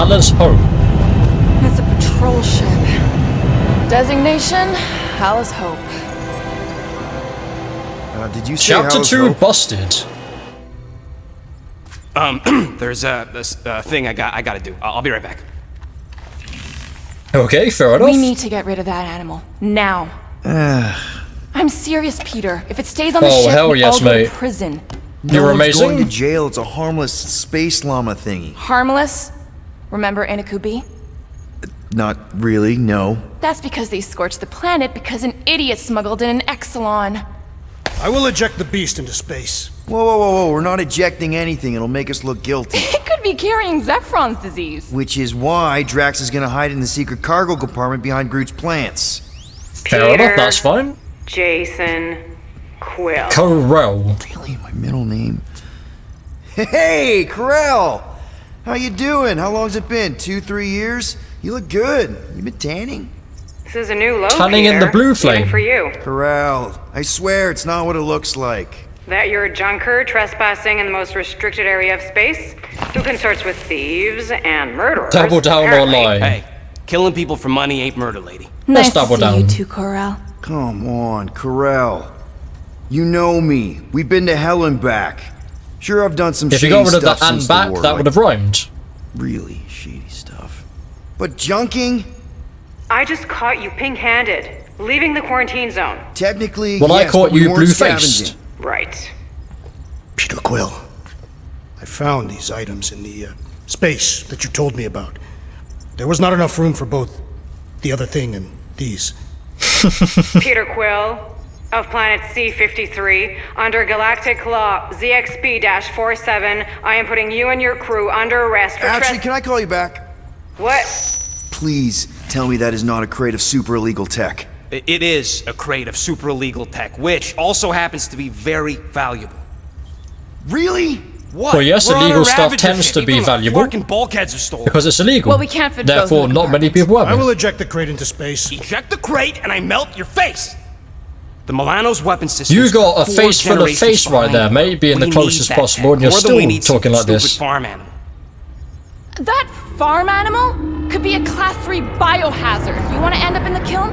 Alice Hope. It's a patrol ship. Designation, Alice Hope. Did you say Chapter Alice 2 Hope? busted. There's this thing I gotta do. I'll be right back. Okay, fair enough. We need to get rid of that animal. Now. I'm serious, Peter. If it stays on the ship, hell we yes, all go mate. to prison. You're No one's amazing. going to jail. It's a harmless space llama thingy. Harmless? Remember Inakubi? Not really, no. That's because they scorched the planet because an idiot smuggled in an Exelon. I will eject the beast into space. Whoa, whoa, whoa, whoa. We're not ejecting anything. It'll make us look guilty. It could be carrying Zephron's disease. Which is why Drax is gonna hide in the secret cargo compartment behind Groot's plants. Fair enough, that's fine. Jason Quill. Corral. Really, my middle name? Hey, Corell! How you doing? How long's it been? 2-3 years? You look good. You been tanning? This is a new low, Tanning in the Peter. blue flame. Even for you. Corell, I swear it's not what it looks like. That you're a junker trespassing in the most restricted area of space, who consorts with thieves and murderers. Double down or apparently. lie. Hey, killing people for money ain't murder, lady. Let's Nice to double see down. you too, Corral. Come on, Corell. You know me. We've been to hell and back. Sure, I've done some If you shady got rid of stuff the and since back, the war, that would have rhymed. really shady stuff. But junking, I just caught you pink-handed, leaving the quarantine zone. technically, Well, I yes, caught but we you weren't blue-faced. scavenging. Right. Peter Quill, I found these items in the space that you told me about. There was not enough room for both the other thing and these. Peter Quill, of planet C-53, under Galactic Law ZXB-47, I am putting you and your crew under arrest for Actually, can I call you back? What? Please tell me that is not a crate of super illegal tech. It is a crate of super illegal tech, which also happens to be very valuable. Really? What? Well, yes, We're on a illegal stuff Ravager tends ship. to be Even the valuable. Fucking bulkheads are stolen. Because it's illegal. Well, we can't fit both Therefore, in the not many compartments. people have I it. will eject the crate into space. Eject the crate and I melt your face. The Milano's weapon system. You got a face full of face right there, mate. Being the closest possible, and you're still talking like this. Farm animal. That farm animal could be a Class 3 biohazard. You want to end up in the kiln?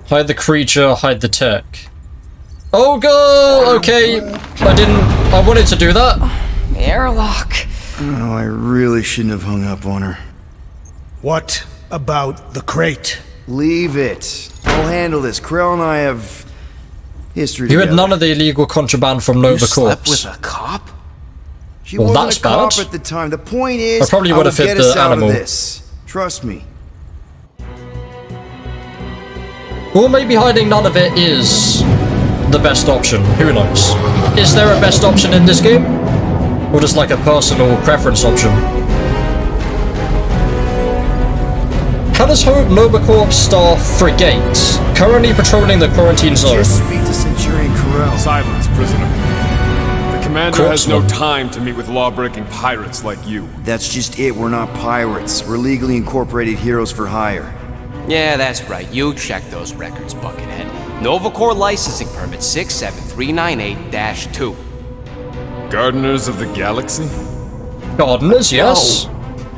Hide the creature, hide the tech. Oh god! Okay, I wanted to do that. Airlock. Oh, I really shouldn't have hung up on her. What about the crate? Leave it. I'll handle this. Krell and I have history You together. had none of the illegal contraband from You Nova slept Corps. with a cop? She Well, wasn't that's a cop bad. at the time. The point is, I probably would have will hit get us the out animal. of this. Trust me. Or maybe hiding none of it is the best option. Who knows? Is there a best option in this game? Or just like a personal preference option? Alice Hope Nova Corps Star Frigate, currently patrolling the quarantine zone. Just speak to Centurion Corell. Silence, prisoner. The commander has no Corpsman. time to meet with law-breaking pirates like you. That's just it. We're not pirates. We're legally incorporated heroes for hire. Yeah, that's right. You check those records, Buckethead. Nova Corps licensing permit 67398-2. Gardeners of the Galaxy? Gardeners, yes.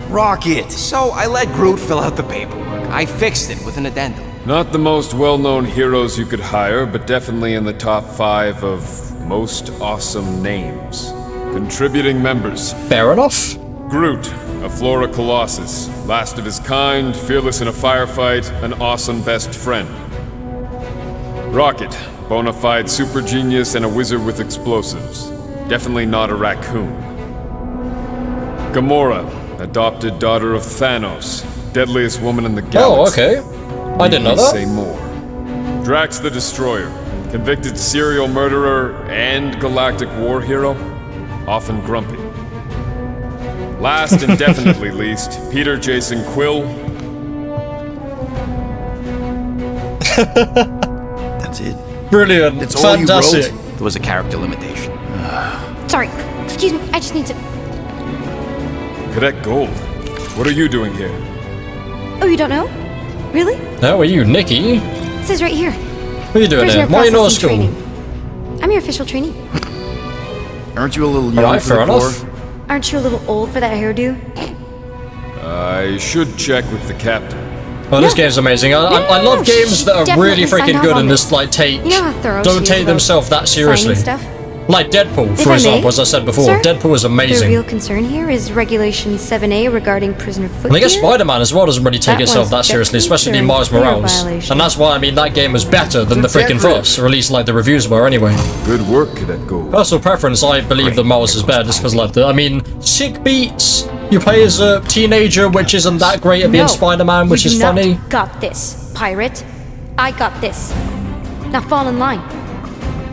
Rocket! So I let Groot fill out the paperwork. I fixed it with an addendum. Not the most well-known heroes you could hire, but definitely in the top 5 of most awesome names. Contributing members. Fair enough. Groot, a Flora Colossus, last of his kind, fearless in a firefight, an awesome best friend. Rocket, bona fide super genius and a wizard with explosives. Definitely not a raccoon. Gamora, adopted daughter of Thanos, deadliest woman in the galaxy. Oh, okay. I didn't know Need me say that. more. Drax the Destroyer, convicted serial murderer and galactic war hero, often grumpy. Last and definitely least, Peter Jason Quill. That's it. Brilliant. That's all you Fantastic. wrote? There was a character limitation. Sorry, excuse me, I just need to... Cadet Gold, what are you doing here? Oh, you don't know? Really? How are you, Nikki? It says right here. What are you doing Prisoner here? Why are you not at processing school? training. I'm your official trainee. Aren't you a little young Alright, for the fair enough. Corps? Aren't you a little old for that hairdo? I should check with the captain. Oh, this game's amazing. I love games that are really freaking good and just like You know how thorough don't she is take about themselves that seriously. signing stuff? Like Deadpool, If for I example, may, as I said before. sir? Deadpool is The amazing. real concern here is Regulation 7A regarding prisoner footgear. And I guess Spider-Man as well doesn't really take That itself one's that seriously, especially definitely Miles clear Morales. violation. And that's why I mean that game was better than the freaking Deadpool. first, or at least like the reviews were anyway. Good work, Cadet Gold. Personal preference, I believe that Miles is better just because like sick beats. You play as a teenager, which isn't that great at being No, Spider-Man, which you is do not funny. got this, pirate. I got this. Now fall in line.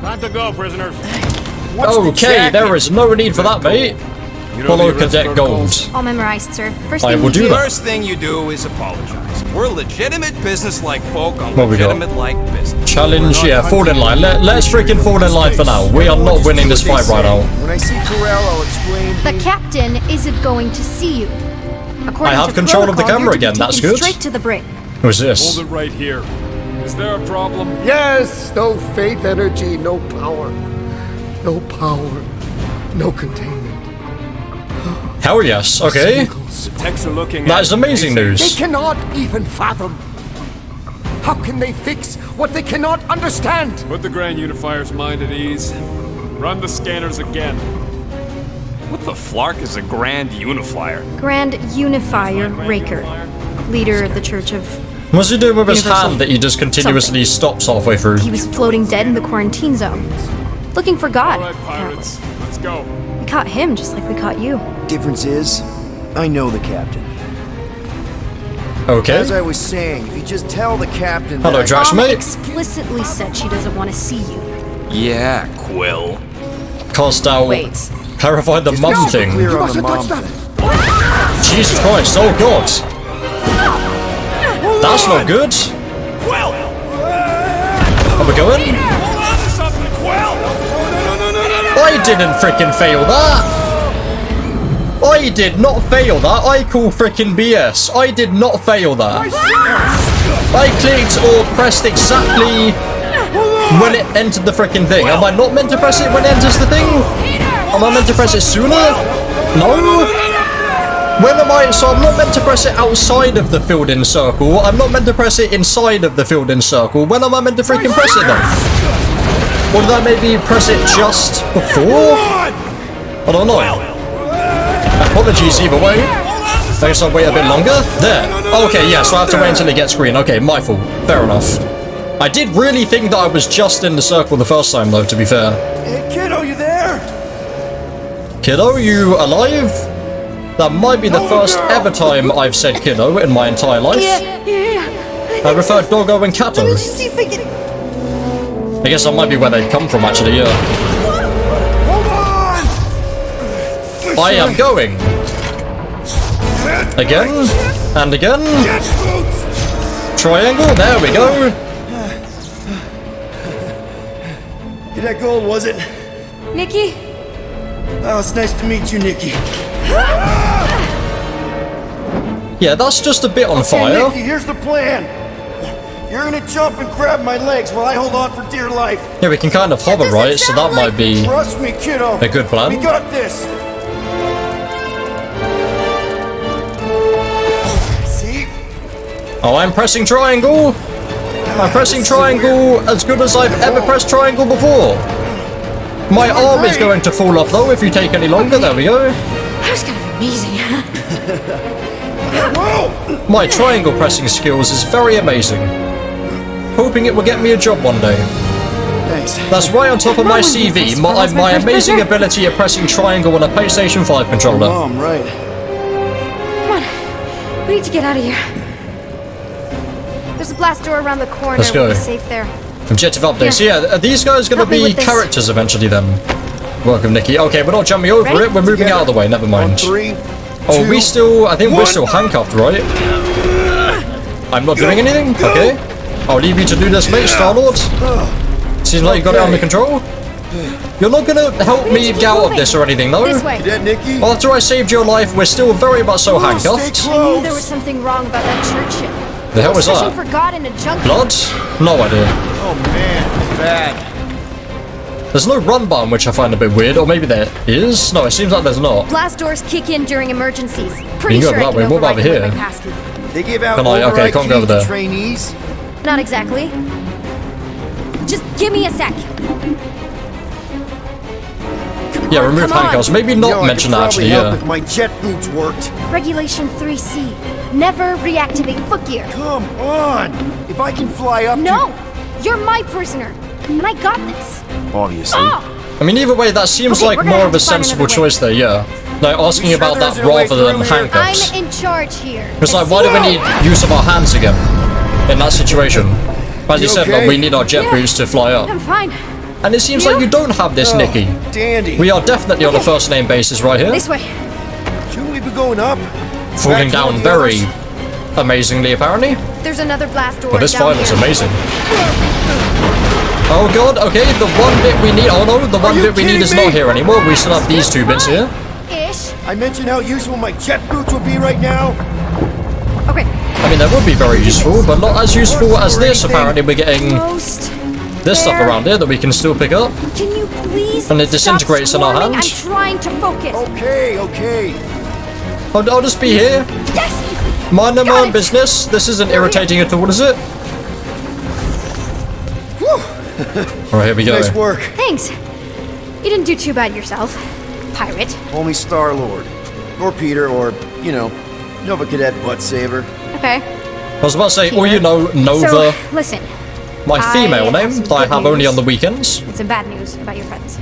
Time to go, prisoners. Okay, there is no need for that, mate. Follow Cadet Gold. All memorized, sir. First I thing will we do that. First thing you do is apologize. We're legitimate business-like folk on What we got? legitimate-like business. Challenge, yeah, fall in line. Let's freaking fall in line for now. We are not winning this fight right now. When I see Corell, I'll explain. The captain isn't going to see you. According I have to control of the protocol, camera you're to be again, that's taken good. Straight to the brig. Who's this? Hold it right here. Is there a problem? Yes, no faith energy, no power. No power, no containment. Hell yes, okay. The techs are looking That is amazing They news. cannot even fathom. How can they fix what they cannot understand? Put the Grand Unifier's mind at ease. Run the scanners again. What the flark is a Grand Unifier? Grand Unifier Raker, leader of the Church of... What's he doing with his Universal hand that he just continuously stops halfway through? He was floating dead in the quarantine zone, looking for God. All right, pirates. Let's go. We caught him just like we caught you. Difference is, I know the captain. Okay. As I was saying, if you just tell the captain Hello, that Josh, Mom mate. explicitly said she doesn't want to see you. Yeah, Quill. Cast out. Wait. Clarify the mum Just thing. clear on the mom thing. Jesus Christ, oh god. That's not good. Quill! Are we going? Hold on to something, Quill! I didn't freaking fail that. I did not fail that. I call freaking BS. I did not fail that. I clicked or pressed exactly when it entered the freaking thing. Am I not meant to press it when it enters the thing? Am I meant to press it sooner? No? When am I? So I'm not meant to press it outside of the filled-in circle. I'm not meant to press it inside of the filled-in circle. When am I meant to freaking press it then? Or did I maybe press it just before? I don't know. Apologies either way. I guess I'll wait a bit longer. There. Okay, yeah, so I have to wait until it gets green. Okay, my fault. Fair enough. I did really think that I was just in the circle the first time, though, to be fair. Hey, kiddo, you there? Kiddo, you alive? That might be the first ever time I've said kiddo in my entire life. I prefer doggo and catto. I guess that might be where they come from, actually, yeah. Hold on! I am going. Again, and again. Triangle, there we go. Cadet Gold, was it? Nikki? Oh, it's nice to meet you, Nikki. Yeah, that's just a bit on Hey, fire. Nikki, here's the plan. You're gonna jump and grab my legs while I hold on for dear life. Yeah, we can kind of hover, right? So that might be... Trust me, kiddo. A good plan. We got this. See? Oh, I'm pressing triangle. I'm pressing triangle as good as I've ever pressed triangle before. My arm is going to fall off though if you take any longer. There we go. That was kind of amazing. Whoa! My triangle pressing skills is very amazing. Hoping it will get me a job one day. Thanks. That's right on top of my CV, my amazing ability at pressing triangle on a PlayStation 5 controller. Mom, right. Come on. We need to get out of here. There's a blast door around the corner. Let's go. We'll be safe there. Objective updates. Yeah, are these guys going to Help me be with this. characters eventually then? Welcome, Nikki. Okay, we're not jumping over Ready? it. We're moving out of the way. Never On mind. 3, Oh, two, we still... I think we're one. still handcuffed, right? I'm not doing anything? Okay. I'll leave you to do this, mate, Star-Lord. Seems like you got it under control. You're not going to help me get out of this or anything, though. This way. Cadet Nikki? After I saved your life, we're still very much so handcuffed. Stay I knew there was close. something wrong about that church ship. The hell was Fishing that? for God in a junkyard. Blood? No idea. Oh man, bad. There's no run button, which I find a bit weird, or maybe there is? No, it seems like there's not. Blast doors kick in during emergencies. Pretty You can sure go I that can way. What about override over them with here? my passkey. They give out Can I- okay, override can't go over keys to there. trainees? Not exactly. Just give me a sec. Yeah, remove come on. handcuffs. Maybe not Yo, I mention could that, probably actually, help yeah. if my jet boots worked. Regulation 3C. Never reactivate foot gear. Come on! If I can fly up No! You're my prisoner. And I got this. to... Obviously. Oh! I mean, either way, that seems Okay, like we're gonna more have of a to find sensible another way. choice there, yeah. Like, asking You sure about that there's a way rather than through here? handcuffs. I'm in charge here. It's like, why do we need use of our hands again in that situation? As you You said, okay? like, we need our jet boots to fly up. I'm fine. And it seems You? like you don't have this, Oh, Nikki. Dandy. We are definitely on a Okay. first name basis right here. This way. Shouldn't we be going up? Falling Back to down the very others? amazingly, apparently. There's another blast door But this down fight looks here. amazing. Oh god, okay, the one bit we need. Oh no, the one you bit we need kidding is me? not here anymore. We still have these two bits here. Ish. I mentioned how useful my jet boots would be right now. Okay. I mean, that would be very useful, but not as useful as this. anything. Apparently, we're getting Most. this stuff there. around here that we can still pick up. Can you please And it disintegrates stop in our swarming? hands? I'm trying to focus. Okay, okay. I'll just be here. Yes! Mind my Got own it. business. This isn't irritating at all, is it? Alright, here we go. Nice work. Thanks. You didn't do too bad yourself. Pirate. Only Star-Lord. Or Peter, or, you know, Nova Cadet Butt Saver. Okay. I was about to say, or you know, Nova, So, listen. my female I name have some that I good have only news. on the weekends. And some bad news about your friends.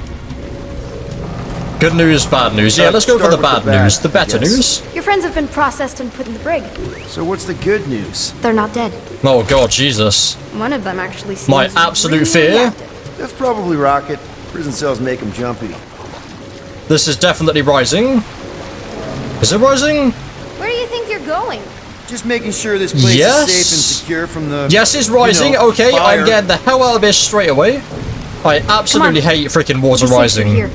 Good news, bad news. Yeah, let's go for Start the with bad the bad, news. The better I guess. news. Your friends have been processed and put in the brig. So what's the good news? They're not dead. Oh god, Jesus. One of them actually seems My absolute really fear. active. That's probably Rocket. Prison cells make him jumpy. This is definitely rising. Is it rising? Where do you think you're going? Just making sure this place Yes. is safe and secure from the... Yes, it's rising. you know, Okay, fire. I'm getting the hell out of this straight away. I absolutely Come on. hate freaking water Be safe through rising. here.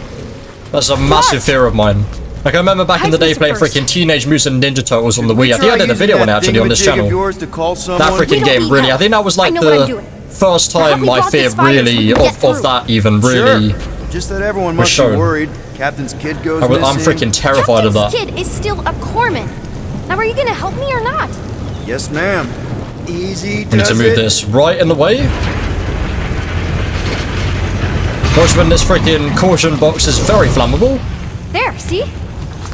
That's a massive fear of mine. Like, I remember back in the Hide day Mr. playing First. freaking Teenage Mutant Ninja Turtles on the We Wii. I think I try did a video using on it that actually on this thingamajig of channel. yours to call That someone? freaking We don't game, need really. help. I think that was like I know what I'm the doing. first Help time me my block fear this fire so really we can get of through. that even really. Sure. Just that everyone was must shown. be worried. Captain's kid goes I'm missing. freaking terrified of that. Captain's kid is still a corpsman. Now, are you gonna help me or not? Yes, ma'am. Easy We need to does move it. this right in the way. Watch when this freaking caution box is very flammable. There, see?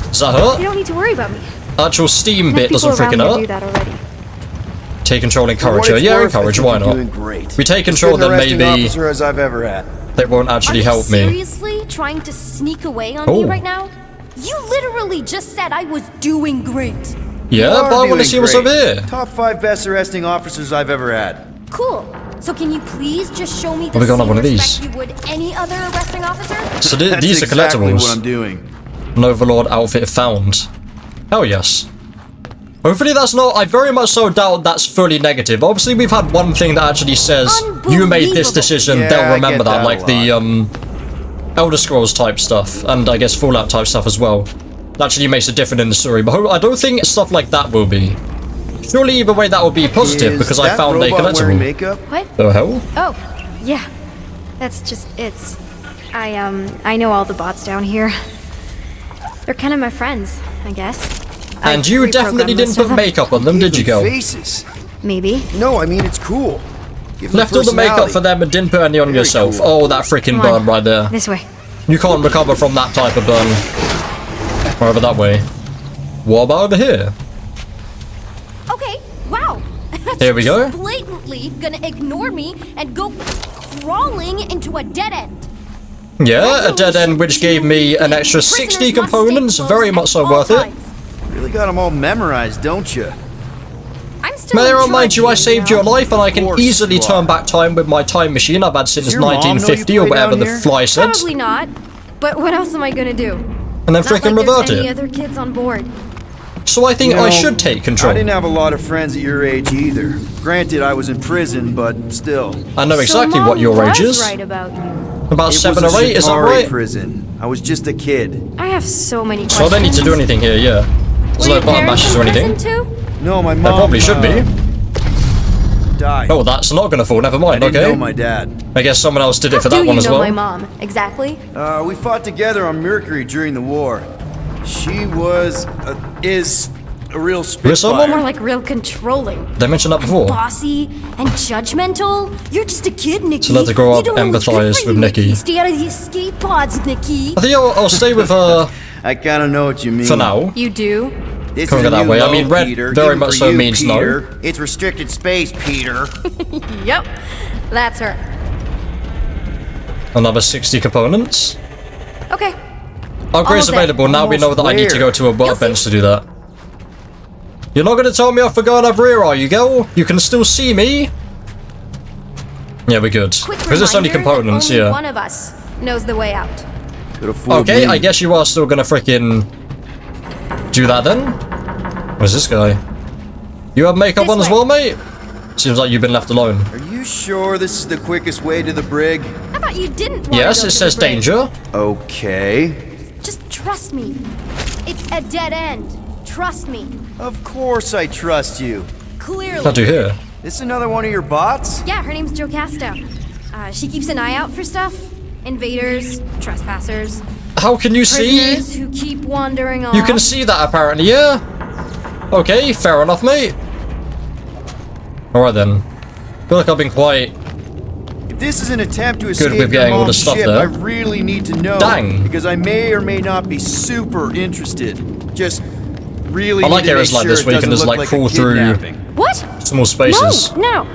Does that You hurt? don't need to worry about me. Actual steam Enough bit people doesn't freaking around here do hurt. that already. Take control, For encourage what her. it's Yeah, worth, encourage, I think why you're not? Doing great. We take As control, good an then arresting maybe officer as I've ever had. they won't actually Are you help me. seriously trying to sneak away on Oh. me right now? You literally just said I was doing great. Yeah, You are but I want to doing see what's great. over here. Top 5 best arresting officers I've ever had. Cool. So can you please just show me the we got same one of respect these? you would any other arresting officer? So That's these are exactly what I'm collectibles. doing. An Overlord outfit found. Hell yes. Hopefully that's not, I very much so doubt that's fully negative. Obviously we've had one thing that actually says, you made this Unbelievable. decision, Yeah, they'll I remember get that. that a Like the Elder Scrolls type stuff, and I guess Fallout type stuff as well. That actually makes it different in the story, but I don't think stuff like that will be. Surely either way that would be positive, Is because I that found a robot wearing collectible. makeup? What? The hell? Oh, yeah. That's just it's. I know all the bots down here. They're kind of my friends, I guess. And you definitely didn't put makeup on them, did you, Even girl? Faces. Maybe. No, I mean it's cool. Give them Left all the makeup personality. for them and didn't put any on Very yourself. cool. Oh, that freaking Come on. burn right there. This way. You can't recover from that type of burn. Or over that way. What about over here? Okay. Wow. Here we go. Just blatantly gonna ignore me and go crawling into a dead end. Yeah, a dead end which gave me an extra 60 Prisoners must components. stay close Very at much so all worth it. times. Really got them all memorized, don't you? I'm still May I in remind charge you, I here, saved know? your life and I can course easily you turn are. back time with my time machine I've had since Does your mom know you 1950 or play whatever down the here? fly said. Probably not. But what else am I gonna do? And then Not freaking like revert there's any it. other kids on board. So I think You I know, should take control. I didn't have a lot of friends at your age either. Granted, I was in prison, but still. I know So exactly Mom what your age was is. right about you. About It 7 was or a 8, is that Shatari right? prison. I was just a kid. I have so many So questions. I don't need to do anything here, yeah. There's Were no your button parents mashes in or anything. prison too? No, my mom. There probably should be. died. Oh, that's not gonna fall. Never mind. I didn't know Okay. my dad. I guess someone else did it for Do that you one as know well. my mom? Exactly. We fought together on Mercury during the war. She was, is a real someone? spitfire. More like real controlling. They mentioned that before. Bossy and judgmental. You're just a kid, Nikki. So let her grow You up, don't know what's good empathise for with you, Nikki. Stay out of the escape pods, Nikki. I think I'll stay with her I kind of know what you mean. for now. You do? This Can't is go a that new way. I low, mean, red Peter. very Even much for so you, means no. Peter. It's restricted space, Peter. Yep. That's her. Another 60 components. Okay. Upgrades Almost there. available. Now we know that I need to go to a workbench to do that. You're not going to tell me off for going up here, are you, girl? You can still see me. Yeah, we're good. Quick Because it's only reminder that components, only yeah. one of us knows the way out. Could've fooled Okay, me. I guess you are still going to freaking do that then. Where's this guy? You have makeup This on as way. well, mate? Seems like you've been left alone. Are you sure this is the quickest way to the brig? I thought you didn't want Yes, to go it to says the brig. danger. Okay. Just trust me. It's a dead end. Trust me. Of course I trust you. Clearly. What do you hear? This another one of your bots? Yeah, her name's Jocasta. She keeps an eye out for stuff. Invaders, trespassers, How can you see? prisoners who keep wandering off. You can see that apparently, yeah? Okay, fair enough, mate. Alright then. Feel like I've been quite... If this is an attempt to escape with your getting all the mom's stuff ship, there. I really need to know. Dang. Because I may or may not be super interested. Just really I like need to areas make like sure this it where you can doesn't just, look like, a fall through- kidnapping. What? small spaces. No.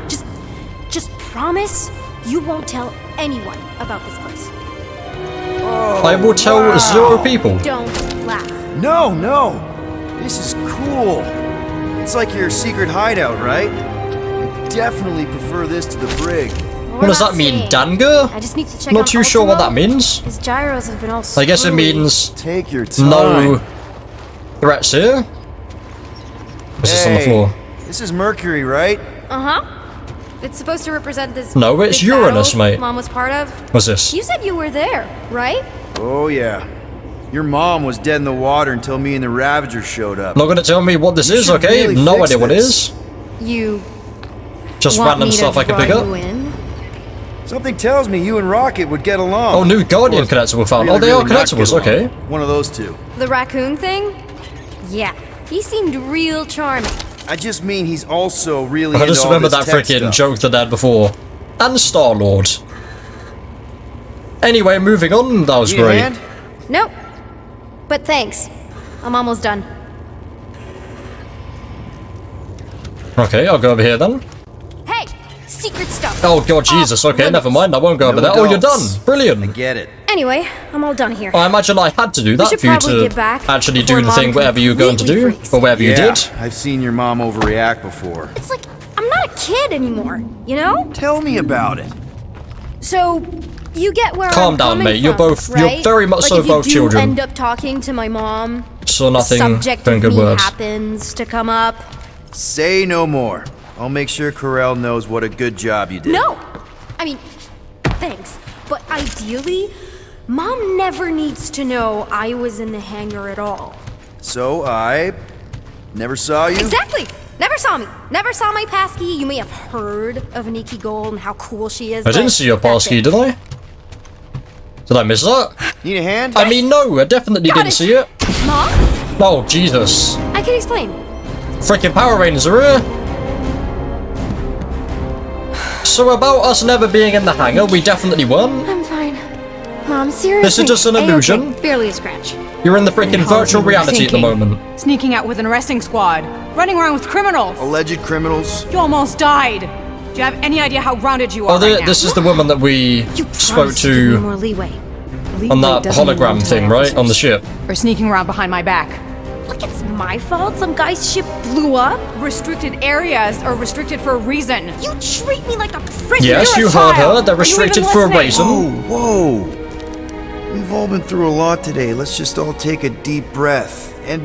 Just promise you won't tell anyone about this place. I will tell 0 people. Don't laugh. No. This is cool. It's like your secret hideout, right? I definitely prefer this to the brig. What does that mean, Danga? I just need to check Not out too sure what that Ultimo. means. His gyros have been all I guess it screwy. means Take your time. no threats here. What's this on the Hey, floor? This is Mercury, right? Uh-huh. It's supposed to represent this No, it's big Uranus, battle mate. Mom was part of. What's this? You said you were there, right? Oh, yeah. Your mom was dead in the water until me and the Ravager showed up. Not gonna tell me what this You is, should okay? really No fix idea what it this. is. You Just want random me stuff to I can pick draw up. you in? Something tells me you and Rocket would get along. Oh, new Guardian Of course, connector were found. really, Oh, they are really not connectables, get along. okay. One of those two. The raccoon thing? Yeah. He seemed real charming. I just mean he's also really I into just all remember this that tech freaking stuff. joke that they had before. And Star-Lord. Anyway, moving on. That was Need a great. hand? Nope. But thanks. I'm almost done. Okay, I'll go over here then. Hey! Secret stuff! Oh god, Jesus. Okay, limits. never mind. I won't go over No there. Oh, you're done. adults. Brilliant. Get it. Anyway, I'm all done here. I imagine I had to do that should for you probably to get back actually before do the Mom thing, whatever you were going to do, completely freaks. or whatever you Yeah, did. I've seen your mom overreact before. It's like, I'm not a kid anymore, you know? Tell me about it. So, you get where Calm I'm down, coming mate. You're from, both- you're right? very much like so if both you do children. end up talking to my mom, So nothing subject very of good me words. happens to come up. Say no more. I'll make sure Corell knows what a good job you did. No! I mean, thanks. But ideally, Mom never needs to know I was in the hangar at all. So I never saw you? Exactly! Never saw me. Never saw my passkey. You may have heard of Nikki Gold and how cool she is. I didn't but see your that's passkey, it. did I? Did I miss that? Need a hand? I mean, no, I definitely Got didn't it. see it. Mom? Oh, Jesus. I can explain. Freaking Power Rangers are here. So about us never being in the hangar, we definitely won. I'm fine. Mom, seriously. This is just an illusion. A-okay. Barely a scratch. You're in the freaking virtual reality at the thinking? moment. Sneaking out with an arresting squad. Running around with criminals. Alleged criminals? You almost died. Do you have any idea how grounded you are Oh, right now? this is the woman that we You spoke promised to give me to more leeway. on that hologram thing, right? On the ship. For sneaking around behind my back. Look, it's my fault. Some guy's ship blew up. Restricted areas are restricted for a reason. You treat me like a prisoner. Yes, You're you a heard child. her. They're Are you even restricted for a listening? reason. Whoa. We've all been through a lot today. Let's just all take a deep breath and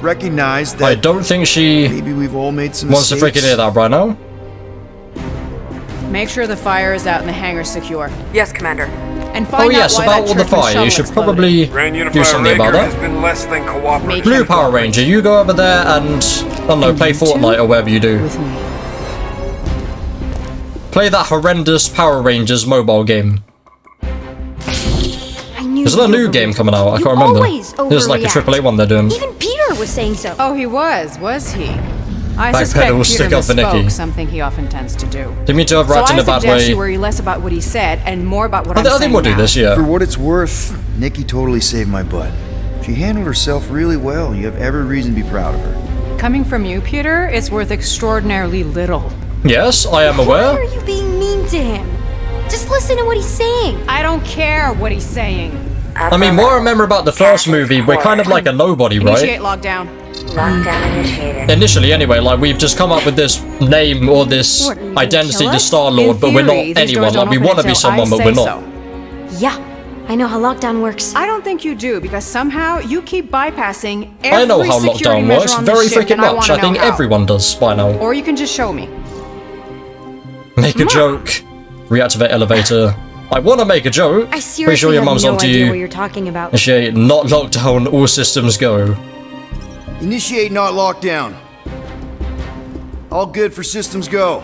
recognize that I don't think she maybe we've all made some wants to mistakes. freaking hear that right now. Make sure the fire is out and the hangar secure. Yes, Commander. And find Oh out yes, why about that all the church and fire. You shuttle should exploded. probably Grand do Unified something about Ranger has that. been less than cooperative. Blue Power Ranger, you go over there and, I don't know, play Fortnite or whatever you do. With me. Play that horrendous Power Rangers mobile game. There's a new game coming out, I can't remember. There's like a AAA one they're doing. Even Peter was saying so. Oh, he was he? I Backpedal, suspect Peter stick up for Nikki. misspoke, something he often tends to do. Didn't mean to have written in a bad So I suggest way. you worry less about what he said and more about what I I'm think saying we'll do now. this, yeah. For what it's worth, Nikki totally saved my butt. She handled herself really well. You have every reason to be proud of her. Coming from you, Peter, it's worth extraordinarily little. Yes, I am Why aware. are you being mean to him? Just listen to what he's saying. I don't care what he's saying. I mean, what I remember about the first movie, we're kind of like a nobody, Initiate right? lockdown. Lockdown initiated. Initially, anyway, like we've just come up with this name or this What, are you gonna identity kill to us? Star-Lord, but we're not theory, these anyone. doors Like we don't want to open be until someone, I but say we're not. so. Yeah, I know how lockdown works. I don't think you do, because somehow you keep bypassing every I know how security lockdown measure works on the very ship, freaking and I much. wanna I think know how. everyone does by now. Or you can just show me. Make a joke. Reactivate elevator. I want to make a joke. I Pretty seriously sure your have mum's no onto idea what you. you're talking about. Initiate not lockdown. All systems go. Initiate not lockdown. All good for systems go.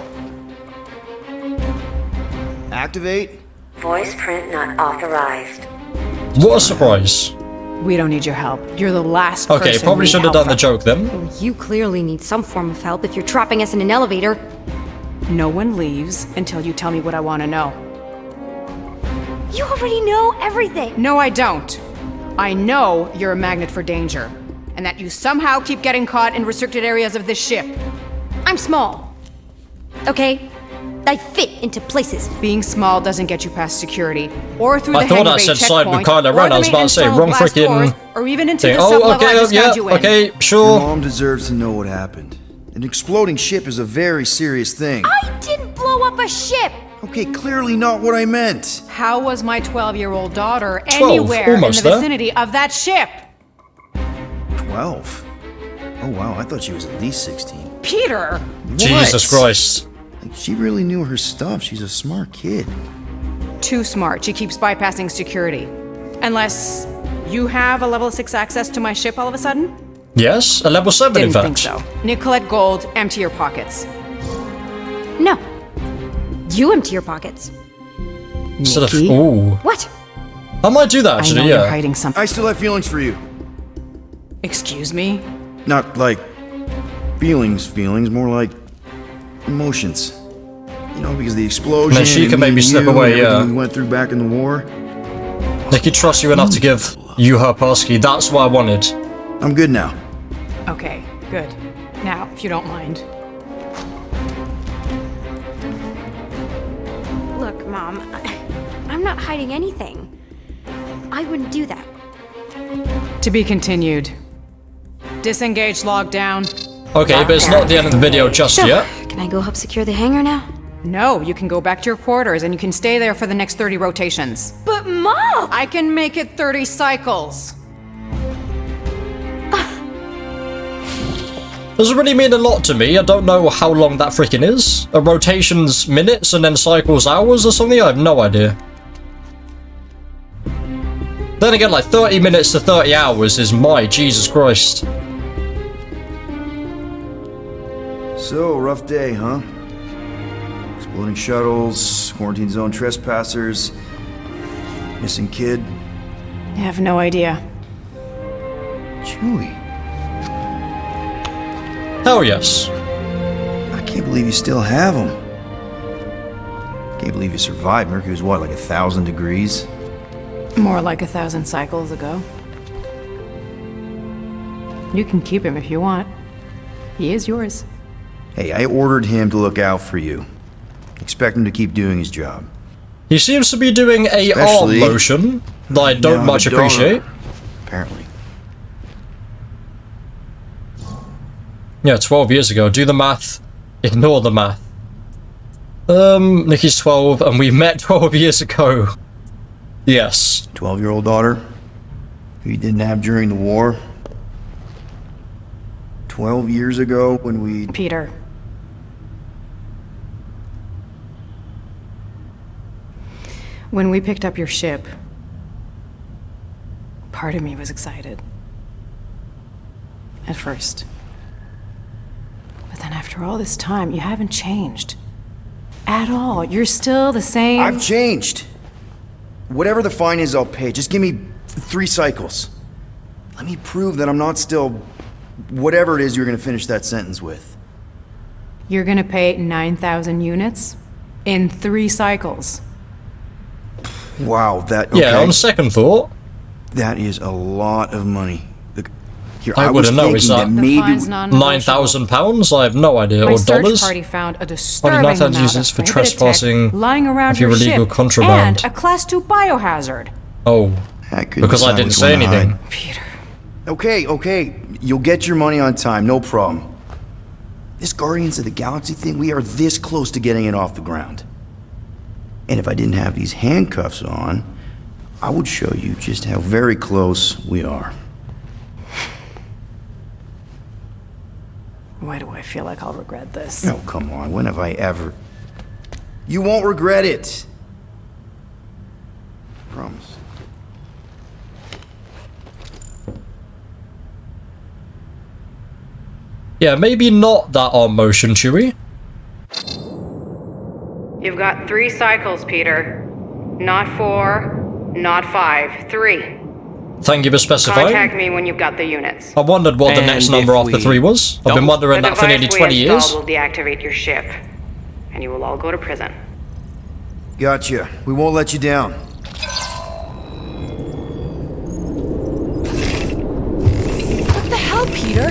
Activate. Voice print not authorized. What a surprise. We don't need your help. You're the last Okay, person probably we should have help done the from. joke then. Well, you clearly need some form of help if you're trapping us in an elevator. No one leaves until you tell me what I want to know. You already know everything. No, I don't. I know you're a magnet for danger, and that you somehow keep getting caught in restricted areas of this ship. I'm small. Okay? I fit into places. Being small doesn't get you past security, or through I the thought hangar I bay said side with checkpoint, Kylo or Ren. the I was about to maintenance say, tunnel wrong blast freaking doors, or even into thing. the Oh, sub-level okay, I just yeah, found you in. okay, Your sure. mom deserves to know what happened. An exploding ship is a very serious thing. I didn't blow up a ship. Okay, clearly not what I meant. How was my 12-year-old daughter 12, anywhere in almost the there. vicinity of that ship? 12? Oh wow, I thought she was at least 16. Peter! Jesus Christ. Like, she really knew her stuff. She's a smart kid. Too smart. She keeps bypassing security. Unless you have a level 6 access to my ship all of a sudden? Yes, a level 7 in Didn't fact. think so. Nicolette Gold, empty your pockets. No. You empty your pockets. Instead of, Nikki? ooh. What? I might do that I actually, know you're yeah. hiding something. I still have feelings for you. Excuse me? Not like feelings, more like emotions. You know, because the explosion. Man, she and can me maybe and slip you, away, and everything yeah. we went through back in the war. Nikki trusts you enough to give you her passkey. That's what I wanted. I'm good now. Okay, good. Now, if you don't mind. Look, Mom, I'm not hiding anything. I wouldn't do that. To be continued. Disengage lockdown. Okay, but it's not the end of the video just So, yet. can I go help secure the hangar now? No, you can go back to your quarters and you can stay there for the next 30 rotations. But Mom! I can make it 30 cycles. Doesn't really mean a lot to me. I don't know how long that freaking is. A rotation's minutes and then cycles hours or something? I have no idea. Then again, like 30 minutes to 30 hours is my Jesus Christ. So, rough day, huh? Exploding shuttles, quarantine zone trespassers, missing kid. I have no idea. Chewie, Hell yes. I can't believe you still have him. Can't believe you survived. Mercury was what, like 1,000 degrees? More like 1,000 cycles ago. You can keep him if you want. He is yours. Hey, I ordered him to look out for you. Expect him to keep doing his job. He seems to be doing a arm Especially motion that I now don't have much a daughter, appreciate. Apparently. Yeah, 12 years ago. Do the math. Ignore the math. Nikki's 12 and we met 12 years ago. Yes. 12-year-old daughter who you didn't have during the war. 12 years ago when we... Peter. When we picked up your ship, part of me was excited. At first. But then after all this time, you haven't changed. at all. You're still the same. I've changed. Whatever the fine is, I'll pay. Just give me 3 cycles. Let me prove that I'm not still whatever it is you're gonna finish that sentence with. You're gonna pay 9,000 units in 3 cycles. Wow, that okay. Yeah, on second thought, That is a lot of money. Look, here, I was wouldn't know, is thinking that- The maybe fine's non-negotiable. £9,000? I have no idea. My Or search dollars? party found a disturbing Only 9,000 amount units of for prohibited trespassing tech lying around of your your illegal ship, contraband. and a class 2 biohazard. Oh, That could because I decide didn't which say one to anything. hide. Peter. Okay. You'll get your money on time, no problem. This Guardians of the Galaxy thing, we are this close to getting it off the ground. And if I didn't have these handcuffs on, I would show you just how very close we are. Why do I feel like I'll regret this? Oh, come on, when have I ever... You won't regret it. Promise. Yeah, maybe not that arm motion, Chewie. You've got 3 cycles, Peter. Not 4, not 5, 3. Thank you for specifying. Contact me when you've got the units. I wondered what the And next if number after we 3 was. I've been don't- wondering The that for nearly device 20 we years. installed will deactivate your ship, and you will all go to prison. Gotcha. We won't let you down. What the hell, Peter?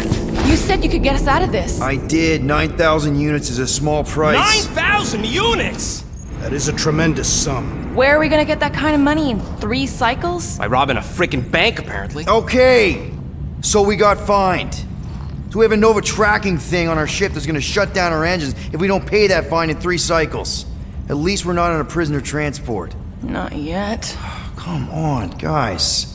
You said you could get us out of this. I did. 9,000 units is a small price. 9,000 units! That is a tremendous sum. Where are we gonna get that kind of money in 3 cycles? By robbing a freaking bank, apparently. Okay, so we got fined. So we have a Nova tracking thing on our ship that's gonna shut down our engines if we don't pay that fine in 3 cycles. At least we're not on a prisoner transport. Not yet. Come on, guys.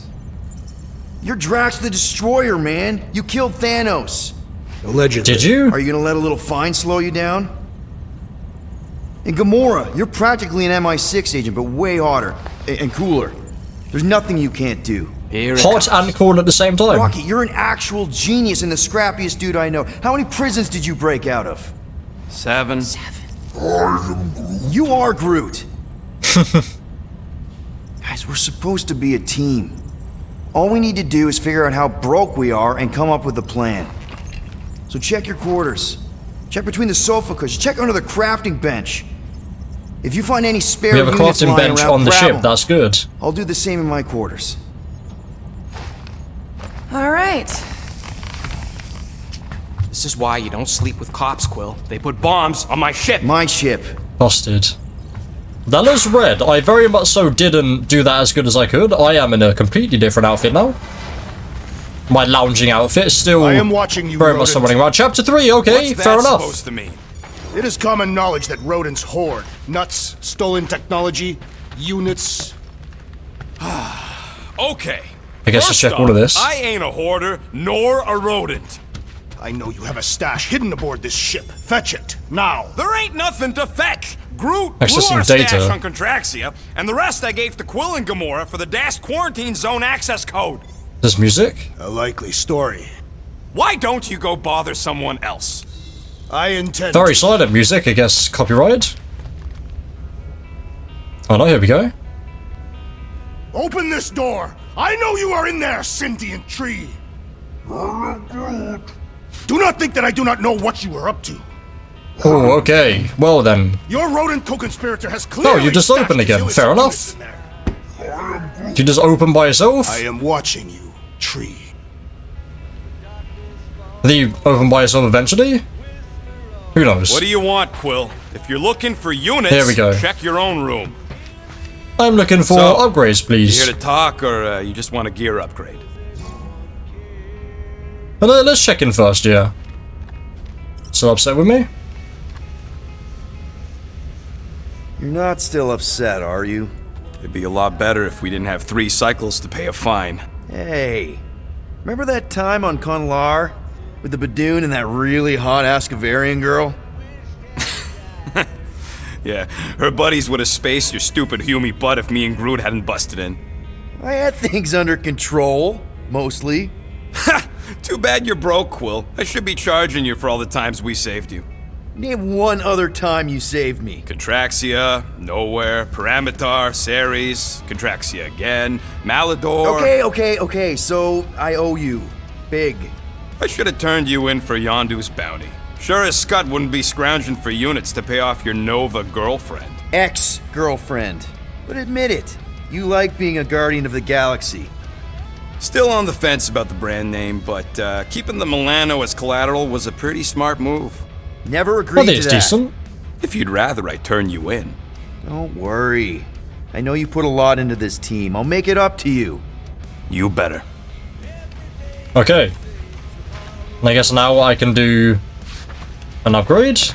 You're Drax the Destroyer, man. You killed Thanos. Allegedly. Did you? Are you gonna let a little fine slow you down? And Gamora, you're practically an MI6 agent, but way hotter and cooler. There's nothing you can't do. Here it Hot comes. and cool at the same time. Rocky, you're an actual genius and the scrappiest dude I know. How many prisons did you break out of? 7. You are Groot. Guys, we're supposed to be a team. All we need to do is figure out how broke we are and come up with a plan. So check your quarters. Check between the sofa cushions. Check under the crafting bench. If you find any spare We have a units crafting lying bench around, on the grab ship, 'em. that's good. I'll do the same in my quarters. All right. This is why you don't sleep with cops, Quill. They put bombs on my ship. My ship. Busted. That is red. I very much so didn't do that as good as I could. I am in a completely different outfit now. My lounging outfit is still I am watching you, very much so rodent. running around. Chapter 3, okay, What's fair that enough. supposed to mean? It is common knowledge that rodents hoard nuts, stolen technology, units. Okay. I guess First to check off, all of this. I ain't a hoarder, nor a rodent. I know you have a stash hidden aboard this ship. Fetch it, now. There ain't nothing to fetch. Groot blew Accessing our data. stash on Contraxia, and the rest I gave to Quill and Gamora for the DAS quarantine zone access code. There's music. A likely story. Why don't you go bother someone else? I intend Very to. silent music, I guess copyrighted. Oh no, here we go. Open this door! I know you are in there, sentient tree! Do not think that I do not know what you are up to. Oh, okay. Well then. Your rodent co-conspirator has clearly you just opened stashed again. illicit Fair units enough. in there. You just open by yourself? I am watching you, tree. Then you open by yourself eventually? Who knows? What do you want, Quill? If you're looking for units, Here we go. check your own room. I'm looking for So, upgrades, You please. here to talk, or you just want a gear upgrade? Let's check in first, yeah. Still upset with me? You're not still upset, are you? It'd be a lot better if we didn't have 3 cycles to pay a fine. Hey, remember that time on Conlar with the Badoon and that really hot Ascavarian girl? Yeah, her buddies would have spaced your stupid Hume butt if me and Groot hadn't busted in. I had things under control, mostly. Ha! Too bad you're broke, Quill. I should be charging you for all the times we saved you. Name one other time you saved me. Contraxia, Nowhere, Paramitar, Ceres, Contraxia again, Malador. Okay, so I owe you. Big. I should have turned you in for Yondu's bounty. Sure as Scott wouldn't be scrounging for units to pay off your Nova girlfriend. Ex-girlfriend. But admit it, you like being a Guardian of the Galaxy. Still on the fence about the brand name, but keeping the Milano as collateral was a pretty smart move. Never agreed Well, to it's that. decent. If you'd rather I turn you in. Don't worry. I know you put a lot into this team. I'll make it up to you. You better. Okay. And I guess now I can do an upgrade. So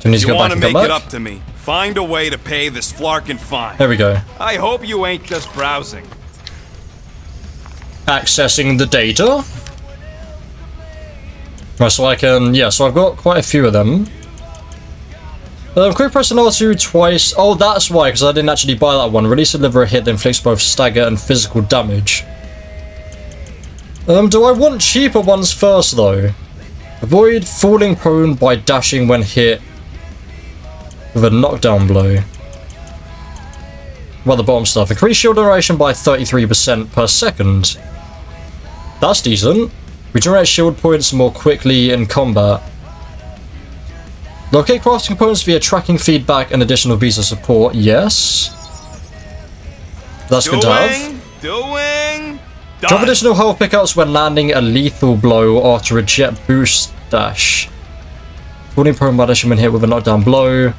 I need to You go back want to and make come it back. up to me? Find a way to pay this flarkin' fine. There we go. I hope you ain't just browsing. Accessing the data. Right, so I can, yeah, so I've got quite a few of them. Quick pressing R2 twice. Oh, that's why, because I didn't actually buy that one. Release and deliver a hit that inflicts both stagger and physical damage. Do I want cheaper ones first, though? Avoid falling prone by dashing when hit with a knockdown blow. Well, the bottom stuff. Increase shield duration by 33% per second. That's decent. Regenerate shield points more quickly in combat. Locate crafting components via tracking feedback and additional visa support. Yes. That's good to have. Done. Drop additional health pickups when landing a lethal blow after a jet boost dash. Falling prone by dashing when hit with a knockdown blow.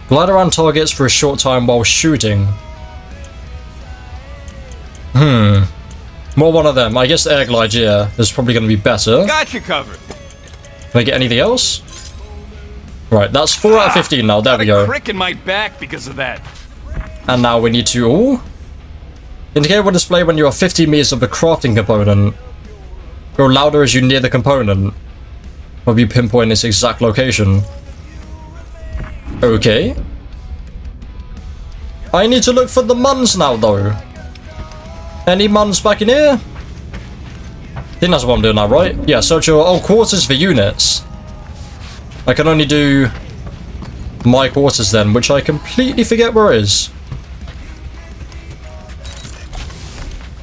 Glide around targets for a short time while shooting. More one of them. I guess the air glide, yeah, is probably going to be better. Got you covered. Can I get anything else? Right, that's 4 out of 15 now. There we go. Crick in my back because of that. And now we need to... Ooh. Indicator will display when you are 50 meters of the crafting component. Grow louder as you near the component. Will you pinpoint its exact location? Okay. I need to look for the muns now, though. Any muns back in here? I think that's what I'm doing now, right? Yeah, search your quarters for units. I can only do my quarters then, which I completely forget where it is.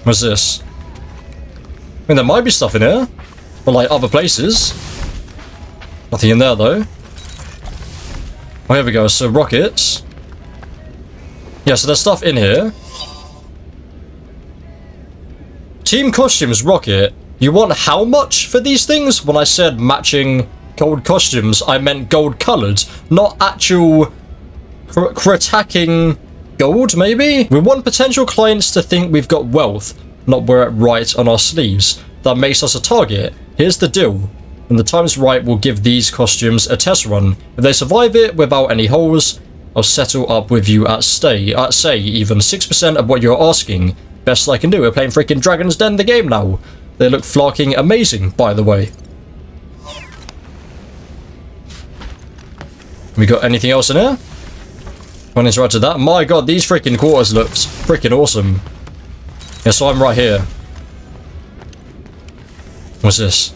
What's this? I mean, there might be stuff in here. Or like other places. Nothing in there though. Oh, here we go. So rockets. Yeah, so there's stuff in here. Team costumes, rocket. You want how much for these things? When I said matching gold costumes, I meant gold colored, not actual attacking gold, maybe? We want potential clients to think we've got wealth, not wear it right on our sleeves. That makes us a target. Here's the deal. When the time's right, we'll give these costumes a test run. If they survive it without any holes, I'll settle up with you at say even 6% of what you're asking. Best I can do. We're playing freaking Dragon's Den the game now. They look flarking amazing, by the way. We got anything else in here? Want to interact with that? My god, these freaking quarters looks freaking awesome. Yeah, so I'm right here. What's this?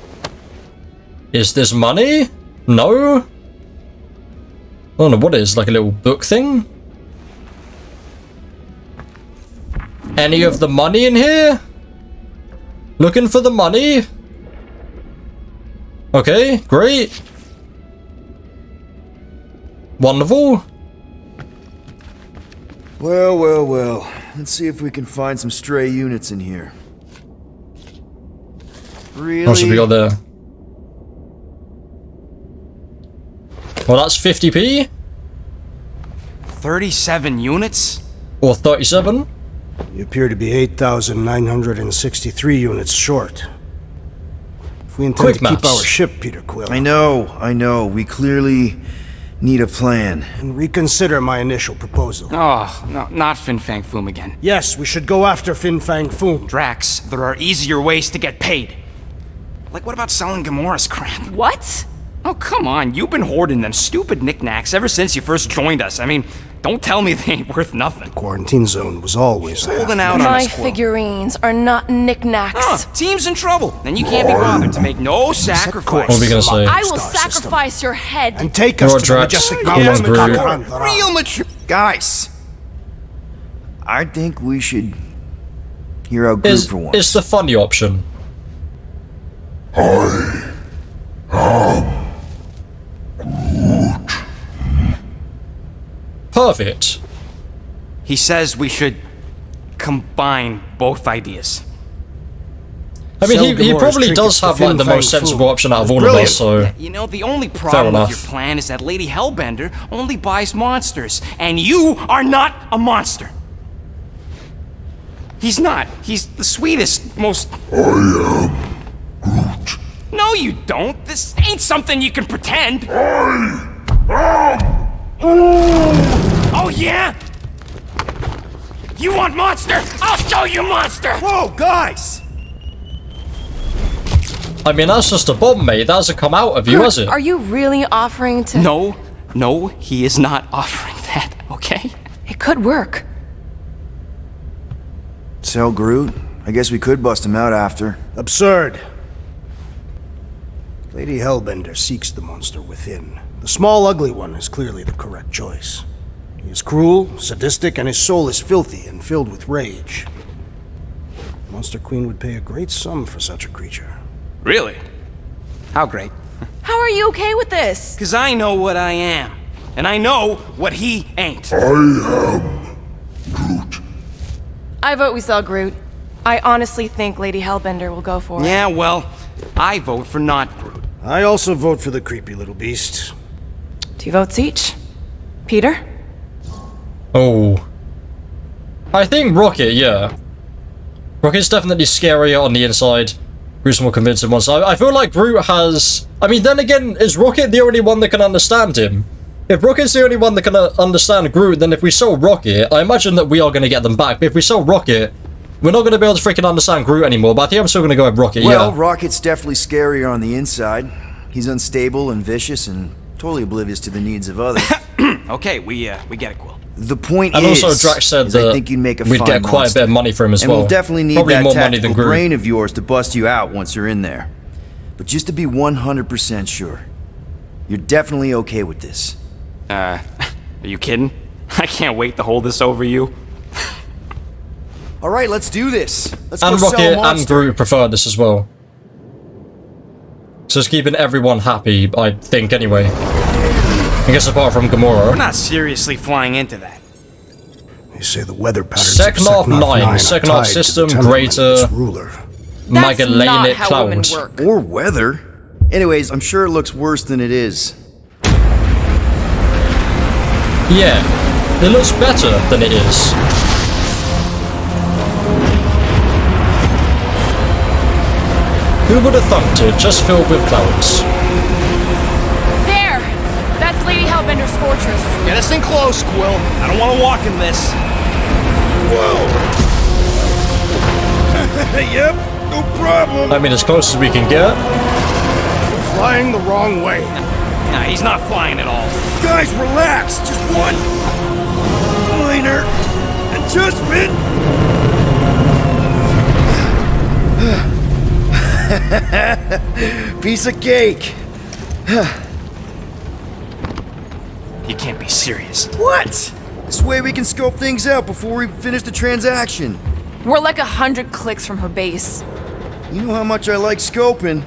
Is this money? No? I don't know what it is, like a little book thing? Any of the money in here? Looking for the money? Okay, great. Wonderful. Well. Let's see if we can find some stray units in here. Really? What should we got there? Well, that's 50p. 37 units? Or 37. You appear to be 8,963 units short. If we intend Quick to keep maths. our ship, Peter Quill, I know. We clearly need a plan. and reconsider my initial proposal. Oh, no, not Fin Fang Foom again. Yes, we should go after Fin Fang Foom. Drax, there are easier ways to get paid. Like, what about selling Gamora's crap? What? Oh, come on, you've been hoarding them stupid knickknacks ever since you first joined us. I mean, Don't tell me they ain't worth nothing. Quarantine zone was always Holding out on My us, Quill. figurines are not knickknacks. Team's in trouble, and you can't be bothered to make no sacrifice. What are we gonna say? I will sacrifice your head. And take us to the Drax, majestic come on, mountains. Groot. Real mature. Guys, I think we should hear out Groot for once. It's the funny option. Perfect. He says we should combine both ideas. I mean, he Gamora's probably trinkets does to have like the Fin most Fang sensible Fu. option out of all Brilliant. of us, so... You know, the only problem with your enough. plan is that Lady Hellbender only buys monsters, and you are not a monster. He's not. He's the sweetest, most... I am Groot. No, you don't. This ain't something you can pretend. Oh, yeah? You want monster? I'll show you monster! Whoa, guys! I mean, that's just a bomb, mate. That hasn't come out of you, has it? Are you really offering to... No, he is not offering that, okay? It could work. Sell Groot? I guess we could bust him out after. Absurd. Lady Hellbender seeks the monster within. The small, ugly one is clearly the correct choice. He is cruel, sadistic, and his soul is filthy and filled with rage. Monster Queen would pay a great sum for such a creature. Really? How great? How are you okay with this? Because I know what I am. And I know what he ain't. I vote we sell Groot. I honestly think Lady Hellbender will go for it. Yeah, well, I vote for not Groot. I also vote for the creepy little beast. 2 votes each. Peter? Oh. I think Rocket, yeah. Rocket's definitely scarier on the inside. Groot's more convincing one. So I feel like Groot has... I mean, then again, is Rocket the only one that can understand him? If Rocket's the only one that can understand Groot, then if we sell Rocket, I imagine that we are going to get them back. But if we sell Rocket, we're not going to be able to freaking understand Groot anymore. But I think I'm still going to go with Rocket, Well, yeah. Rocket's definitely scarier on the inside. He's unstable and vicious and totally oblivious to the needs of others. Okay, we get it, Quill. The point And is, also Drax said I that think you'd make a we'd fine get quite a monster. bit of money for him as and well. we'll definitely need Probably that more money than tactical Groot. brain of yours to bust you out once you're in there. But just to be 100% sure, you're definitely okay with this. Are you kidding? I can't wait to hold this over you. All right, let's do this. Let's go And sell Rocket and monster. Groot prefer this as well. So it's keeping everyone happy, I think, anyway. I guess apart from We're Gamora. not seriously flying into that. They say the weather patterns Seknarf of 9, are Seknarf tied to system, the temperament greater- of its ruler. That's Magellanic not how women cloud. work. Or weather. Anyways, I'm sure it looks worse than it is. Yeah, it looks better than it is. Who would have thunked it, just filled with clouds? There! That's Lady Hellbender's fortress. Get us in close, Quill. I don't want to walk in this. Yep, no problem. I mean, as close as we can get. Flying the wrong way. Nah, he's not flying at all. Guys, relax. Just one minor adjustment. Piece of cake. You can't be serious. What? This way we can scope things out before we finish the transaction. We're like 100 clicks from her base. You know how much I like scoping.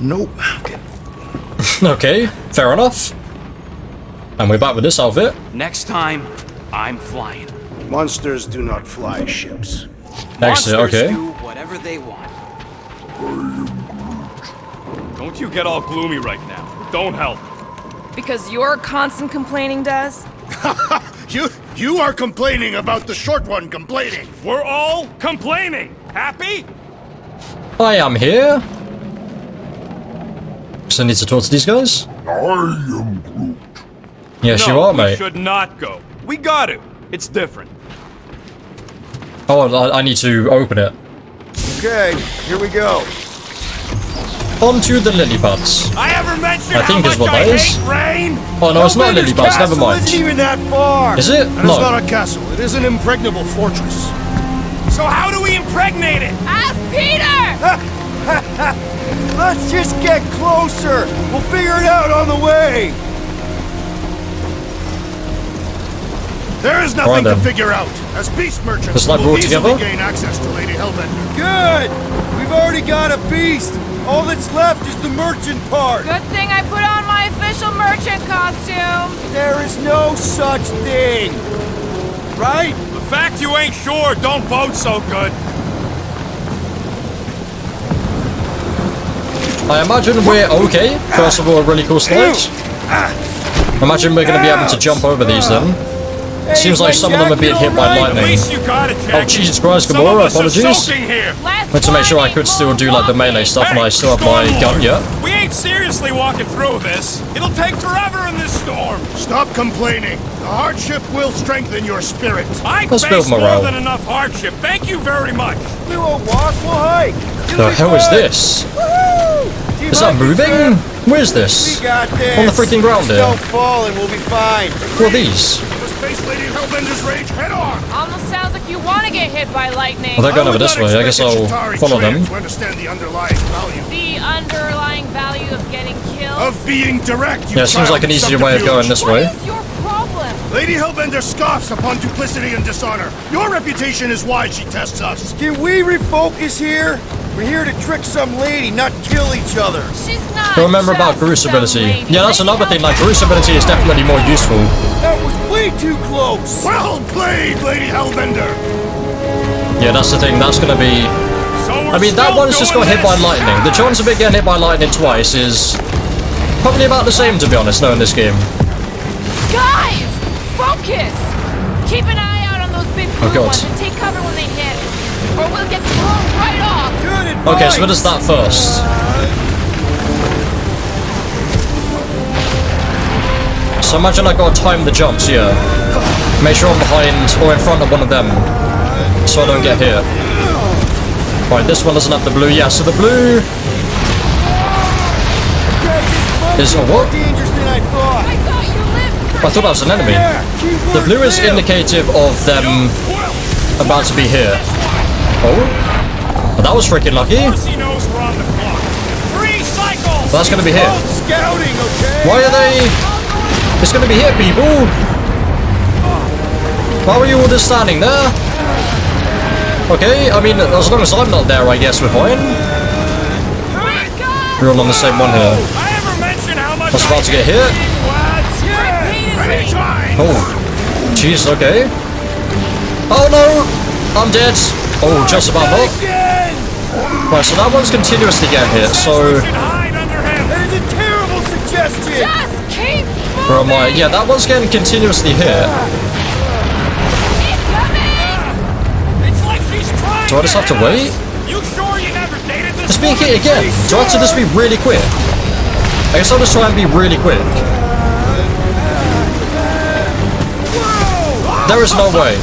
Nope. Okay. Okay, fair enough. And we're back with this outfit. Next time, I'm flying. Monsters do not fly ships. Excellent, Monsters okay. do whatever they want. Don't you get all gloomy right now. Don't help. Because your constant complaining does? You are complaining about the short one complaining. We're all complaining. Happy? I am here. So I need to talk to these guys? Yes, you are, we mate. should not go. We got to. It's different. Oh, I need to open it. Okay, here we go. onto the lily pads. I ever mentioned I think how is much what that I is. hate rain? Oh no, it's not lily pads, never mind. Isn't even that far. Is it? And it's not No. a castle. It is an impregnable fortress. So how do we impregnate it? Ask Peter! Let's just get closer. We'll figure it out on the way. There is Alright nothing to then. figure out. As beast merchants, Just like we'll we're all easily together? gain access to Lady Hellbender. Good. We've already got a beast. All that's left is the merchant part. Good thing I put on my official merchant costume. There is no such thing. Right? The fact you ain't sure don't bode so good. I imagine we're okay. First of all, a really cool slide. Imagine we're going to be able to jump over these then. Seems like some of them are being hit by At lightning. least you got it, Jackie. Oh, Jesus Christ, Some of Gamora, us are apologies. soaking here. Went to make sure I could still do like the melee stuff and I still have my gun yet. We ain't seriously walking through this. It'll take forever in this storm. Stop complaining. The hardship will strengthen your spirit. I Let's build face more morale. than enough hardship. Thank you very much. We won't walk, we'll hike. The hell is this? Is that moving? Where's this? got this. On the freaking ground here. Don't fall and we'll be fine. What are these? Let's face Lady Hellbender's rage head on. Almost sounds like you want to get hit by lightning. Well, they're going over this way. I guess I'll follow them. To understand the underlying value The underlying value of getting killed. of being direct. Yeah, it seems like an easier way of going this What way. is your problem? Lady Hellbender scoffs upon duplicity and dishonor. Your reputation is why she tests us. Can we refocus here? We're here to trick some lady, not kill each other. She's not. Remember about just Gru's some ability. lady. Yeah, that's another thing. Like, Gru's ability is definitely more useful. That was way too close. Well played, Lady Hellbender. Yeah, that's the thing. That's gonna be. So I mean, that one's just got hit by lightning. The chance of it getting hit by lightning twice is probably about the same, to be honest, knowing this game. Guys, focus. Keep an eye out on those big blue God. ones and take cover when they hit, or we'll get blown right off. Good advice. Okay, so what is that first? So imagine I gotta time the jumps here. Make sure I'm behind or in front of one of them, so I don't get hit. Right, this one doesn't have the blue. Yeah, so the blue is a what? Dangerous than I thought. I thought you lived. I thought that was an enemy. The blue is indicative of them about to be here. Oh, well, that was freaking lucky. He knows we're on the clock. 3 cycles. That's gonna be here. Scouting, okay? Why are they? It's gonna be here, people. Why were you all just standing there? Okay, I mean, as long as I'm not there, I guess we're fine. We're all on the same one here. I ever mentioned how much I was about to get hit. Oh, jeez, okay. Oh no, I'm dead. Oh, just about not. Right, so that one's continuously getting hit, so... That is a terrible suggestion. Just keep Where am I? Yeah, that one's getting continuously hit. Keep coming. It's like she's trying. Do I just have to wait? You sure you never dated this It's being hit again. Do I have to just be really quick? I guess I'll just try and be really quick. There is no way.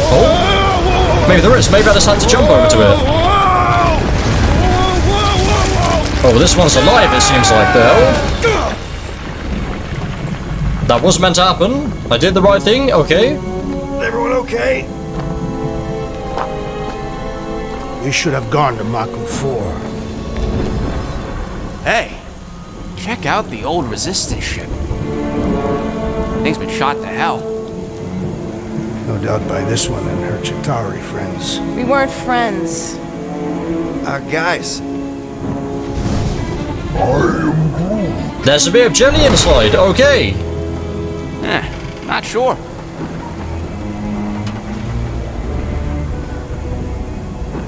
Oh? Maybe there is. Maybe I just had to jump over to it. Oh, this one's alive, it seems like. The hell? That was meant to happen. I did the right thing. Okay. Everyone okay? We should have gone to Maku 4. Hey, check out the old resistance ship. Thing's been shot to hell. No doubt by this one and her Chitauri friends. We weren't friends. Guys, There's a bit of jelly inside. Okay. Not sure.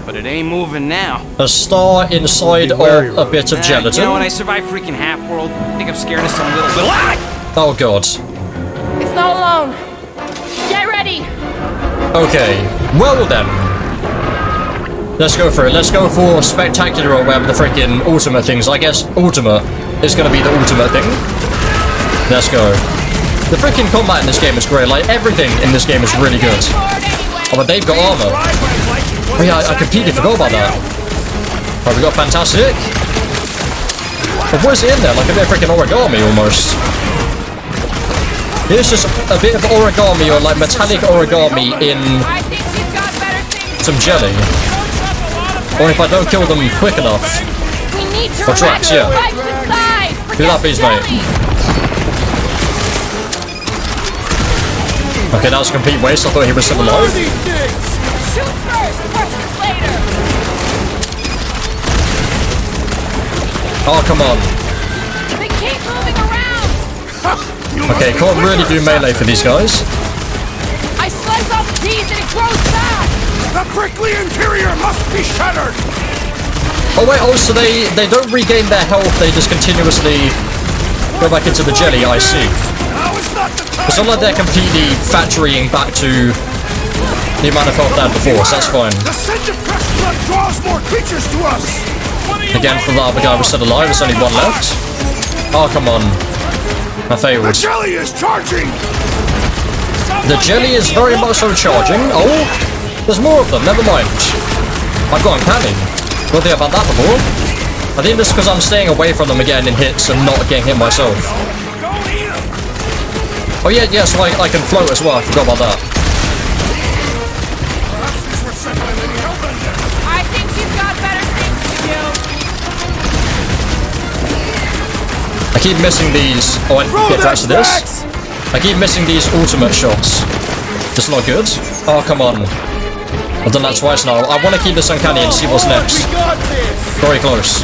But it ain't moving now. A star inside of a bit of You gelatin. know, when I survived freaking Half-World, I think I'm scared of some little... Ah! Oh god. It's not alone. Get ready. Okay. Well then. Let's go for it. Let's go for spectacular or whatever the freaking ultimate things. I guess ultimate is gonna be the ultimate thing. Let's go. The freaking combat in this game is great. Like everything in this game is really good. Oh, but they've got armor. Oh yeah, I completely forgot about that. Right, we got fantastic. But what is it in there? Like a bit of freaking origami almost. Here's just a bit of origami or like metallic origami in some jelly. Or if I don't kill them quick enough. For traps, yeah. Do that please, mate. Okay, that was a complete waste. I thought he was still alive. Shoot first, questions later. Oh, come on. They keep moving around. Okay, can't really do melee for these guys. I slice off these and it grows back. The prickly interior must be shattered! Oh wait, so they don't regain their health, they just continuously go back into the jelly, I see. It's not like they're completely factorying back to the amount of health they had before, so that's fine. The scent of fresh blood draws more creatures to us! Again, for the other guy was still alive, there's only one left. Oh, come on. I failed. The jelly is charging! The jelly is very much so charging. Oh, there's more of them, never mind. I've got uncanny. Don't think about that before. I think this is because I'm staying away from them again in hits and not getting hit myself. Oh yeah, so I can float as well, I forgot about that. I think you've got better things to do. I keep missing these. Oh, I get back to this. I keep missing these ultimate shots. That's not good. Oh, come on. I've done that twice now. I want to keep this uncanny and see what's next. Very close.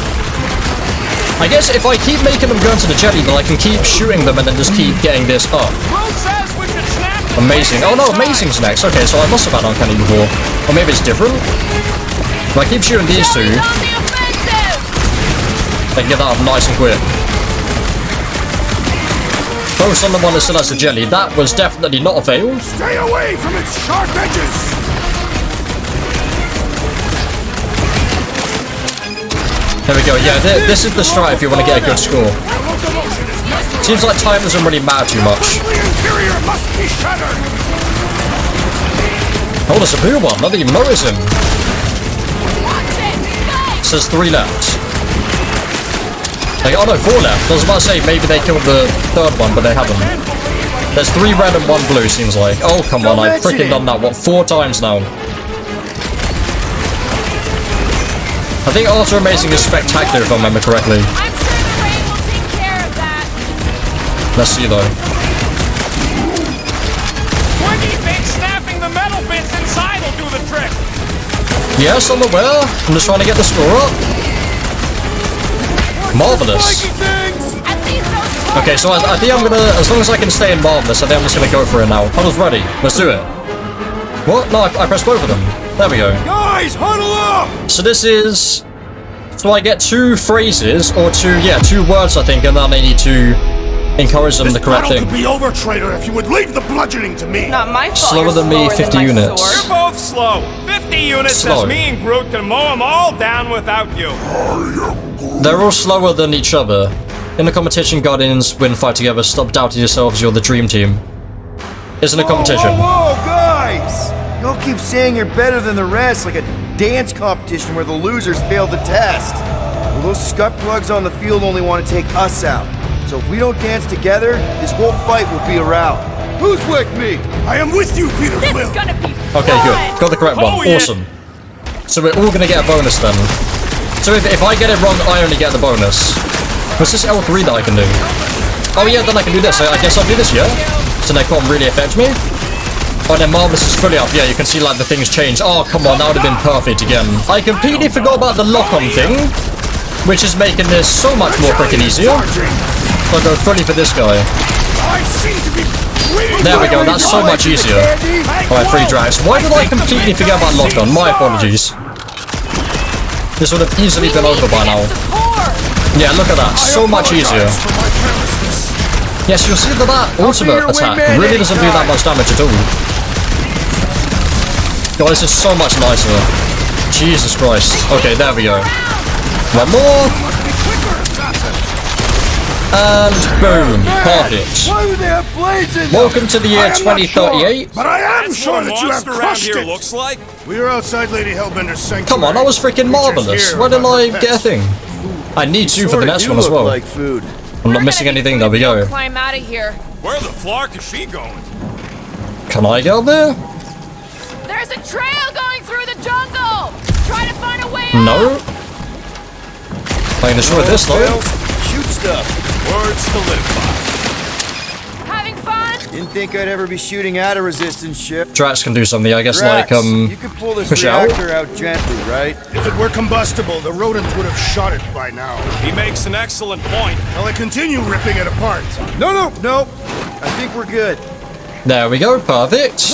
I guess if I keep making them go into the jelly, then I can keep shooting them and then just keep getting this up. Amazing. Oh no, amazing's next. Okay, so I must have had uncanny before. Or maybe it's different. If I keep shooting these two, I can get that up nice and quick. Focus on the one that still has the jelly. That was definitely not a fail. Stay away from its sharp edges! There we go, yeah, this is the strat if you want to get a good score. Seems like time doesn't really matter too much. Oh, there's a blue one, not even notice him. It says 3 left. Like, oh no, 4 left. I was about to say maybe they killed the 3rd one, but they haven't. There's 3 red and 1 blue, seems like. Oh, come on, I've freaking done that, what, 4 times now? I think Ultra Amazing is spectacular if I remember correctly. I'm sure the rain will take care of that. Let's see though. Twiggy thinks snapping the metal bits inside will do the trick. Yes, I'm aware. I'm just trying to get the score up. Marvelous. Okay, so I think I'm gonna, as long as I can stay in Marvelous, I think I'm just gonna go for it now. I was ready. Let's do it. What? No, I pressed both of them. There we go. Guys, huddle up! So this is... So I get 2 phrases, or 2 words I think, and then I need to encourage them the correct thing. This battle could be over, traitor, if you would leave the bludgeoning to me. Not my fault. Slower than me, 50 units. You're both slow. 50 units Slow. as me and Groot can mow them all down without you. They're all slower than each other. In the competition, Guardians win fight together. Stop doubting yourselves, you're the dream team. Isn't a competition. Whoa, guys! Y'all keep saying you're better than the rest, like a dance competition where the losers failed the test. Well, those scut plugs on the field only want to take us out. So if we don't dance together, this whole fight will be a rout. Who's with me? I am with you, Peter This Quill. is gonna be Okay, good. Got the correct one. Awesome. So we're all gonna get a bonus then. So if I get it wrong, I only get the bonus. What's this L3 that I can do? Oh yeah, then I can do this. I guess I'll do this, yeah? So they can't really affect me? Oh, then Marvelous is fully up. Yeah, you can see like the things change. Oh, come on, that would have been perfect again. I completely forgot about the lock-on thing, which is making this so much more freaking easier. So I'll go fully for this guy. There we go, that's so much easier. Alright, 3 drags. Why did I completely forget about lock-on? My apologies. This would have easily been over by now. Yeah, look at that. So much easier. Yes, you'll see that ultimate attack really doesn't do that much damage at all. God, this is so much nicer. Jesus Christ. Okay, there we go. One more. And boom. Perfect. Welcome to the year 2038. But I am sure that you have crushed it. Looks like. We are outside Lady Hellbender's sanctuary. Come on, I was freaking marvelous. Why didn't I get a thing? I need to for the next one as well. Like food. I'm not missing anything. There we go. Climb out of here. Where the flark is she going? Can I get up there? There's a trail going through the jungle. Try to find a way out. No. I can destroy this though. Shoot stuff. Words to live by. Having fun? Didn't think I'd ever be shooting at a resistance ship. Drax can do something, I guess, Drax, like you could pull this push reactor out gently, right? If it were combustible, the rodents would have shot it by now. He makes an excellent point. Will I continue ripping it apart? No. I think we're good. There we go, perfect.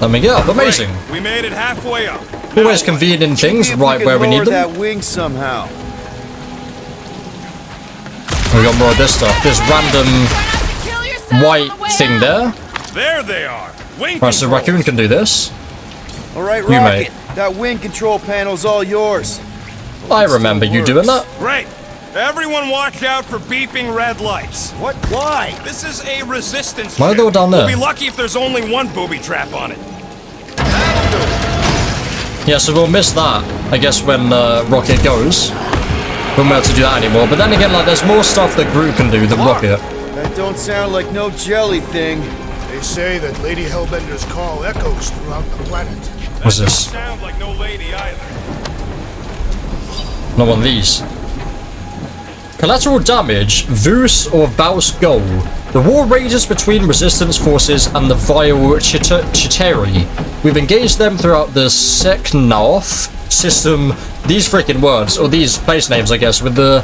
Let me get up, amazing. Great. We made it halfway up. Always convenient things See if right we where we can need lower them. that wing somehow. We got more of this stuff. This random Kill yourself white on the way thing out. there. There they are. Wing Right, so controls. Raccoon can do this. All right, You, Rocket. mate. That wing control panel's all yours. I remember you doing that. Great. Everyone watch out for beeping red lights. What? Why? This is a resistance Why are they all ship. down there? We'll be lucky if there's only one booby trap on it. Yeah, so we'll miss that, I guess, when Rocket goes. We won't be able to do that anymore. But then again, like, there's more stuff that Groot can do than Rocket. That don't sound like no jelly thing. They say that Lady Hellbender's call echoes throughout the planet. What's this? Sound like no lady either. Not one of these. Collateral damage, Vus or Baus Goal. The war rages between resistance forces and the vile Chitauri. We've engaged them throughout the Seknath system. These freaking words, or these place names, I guess, with the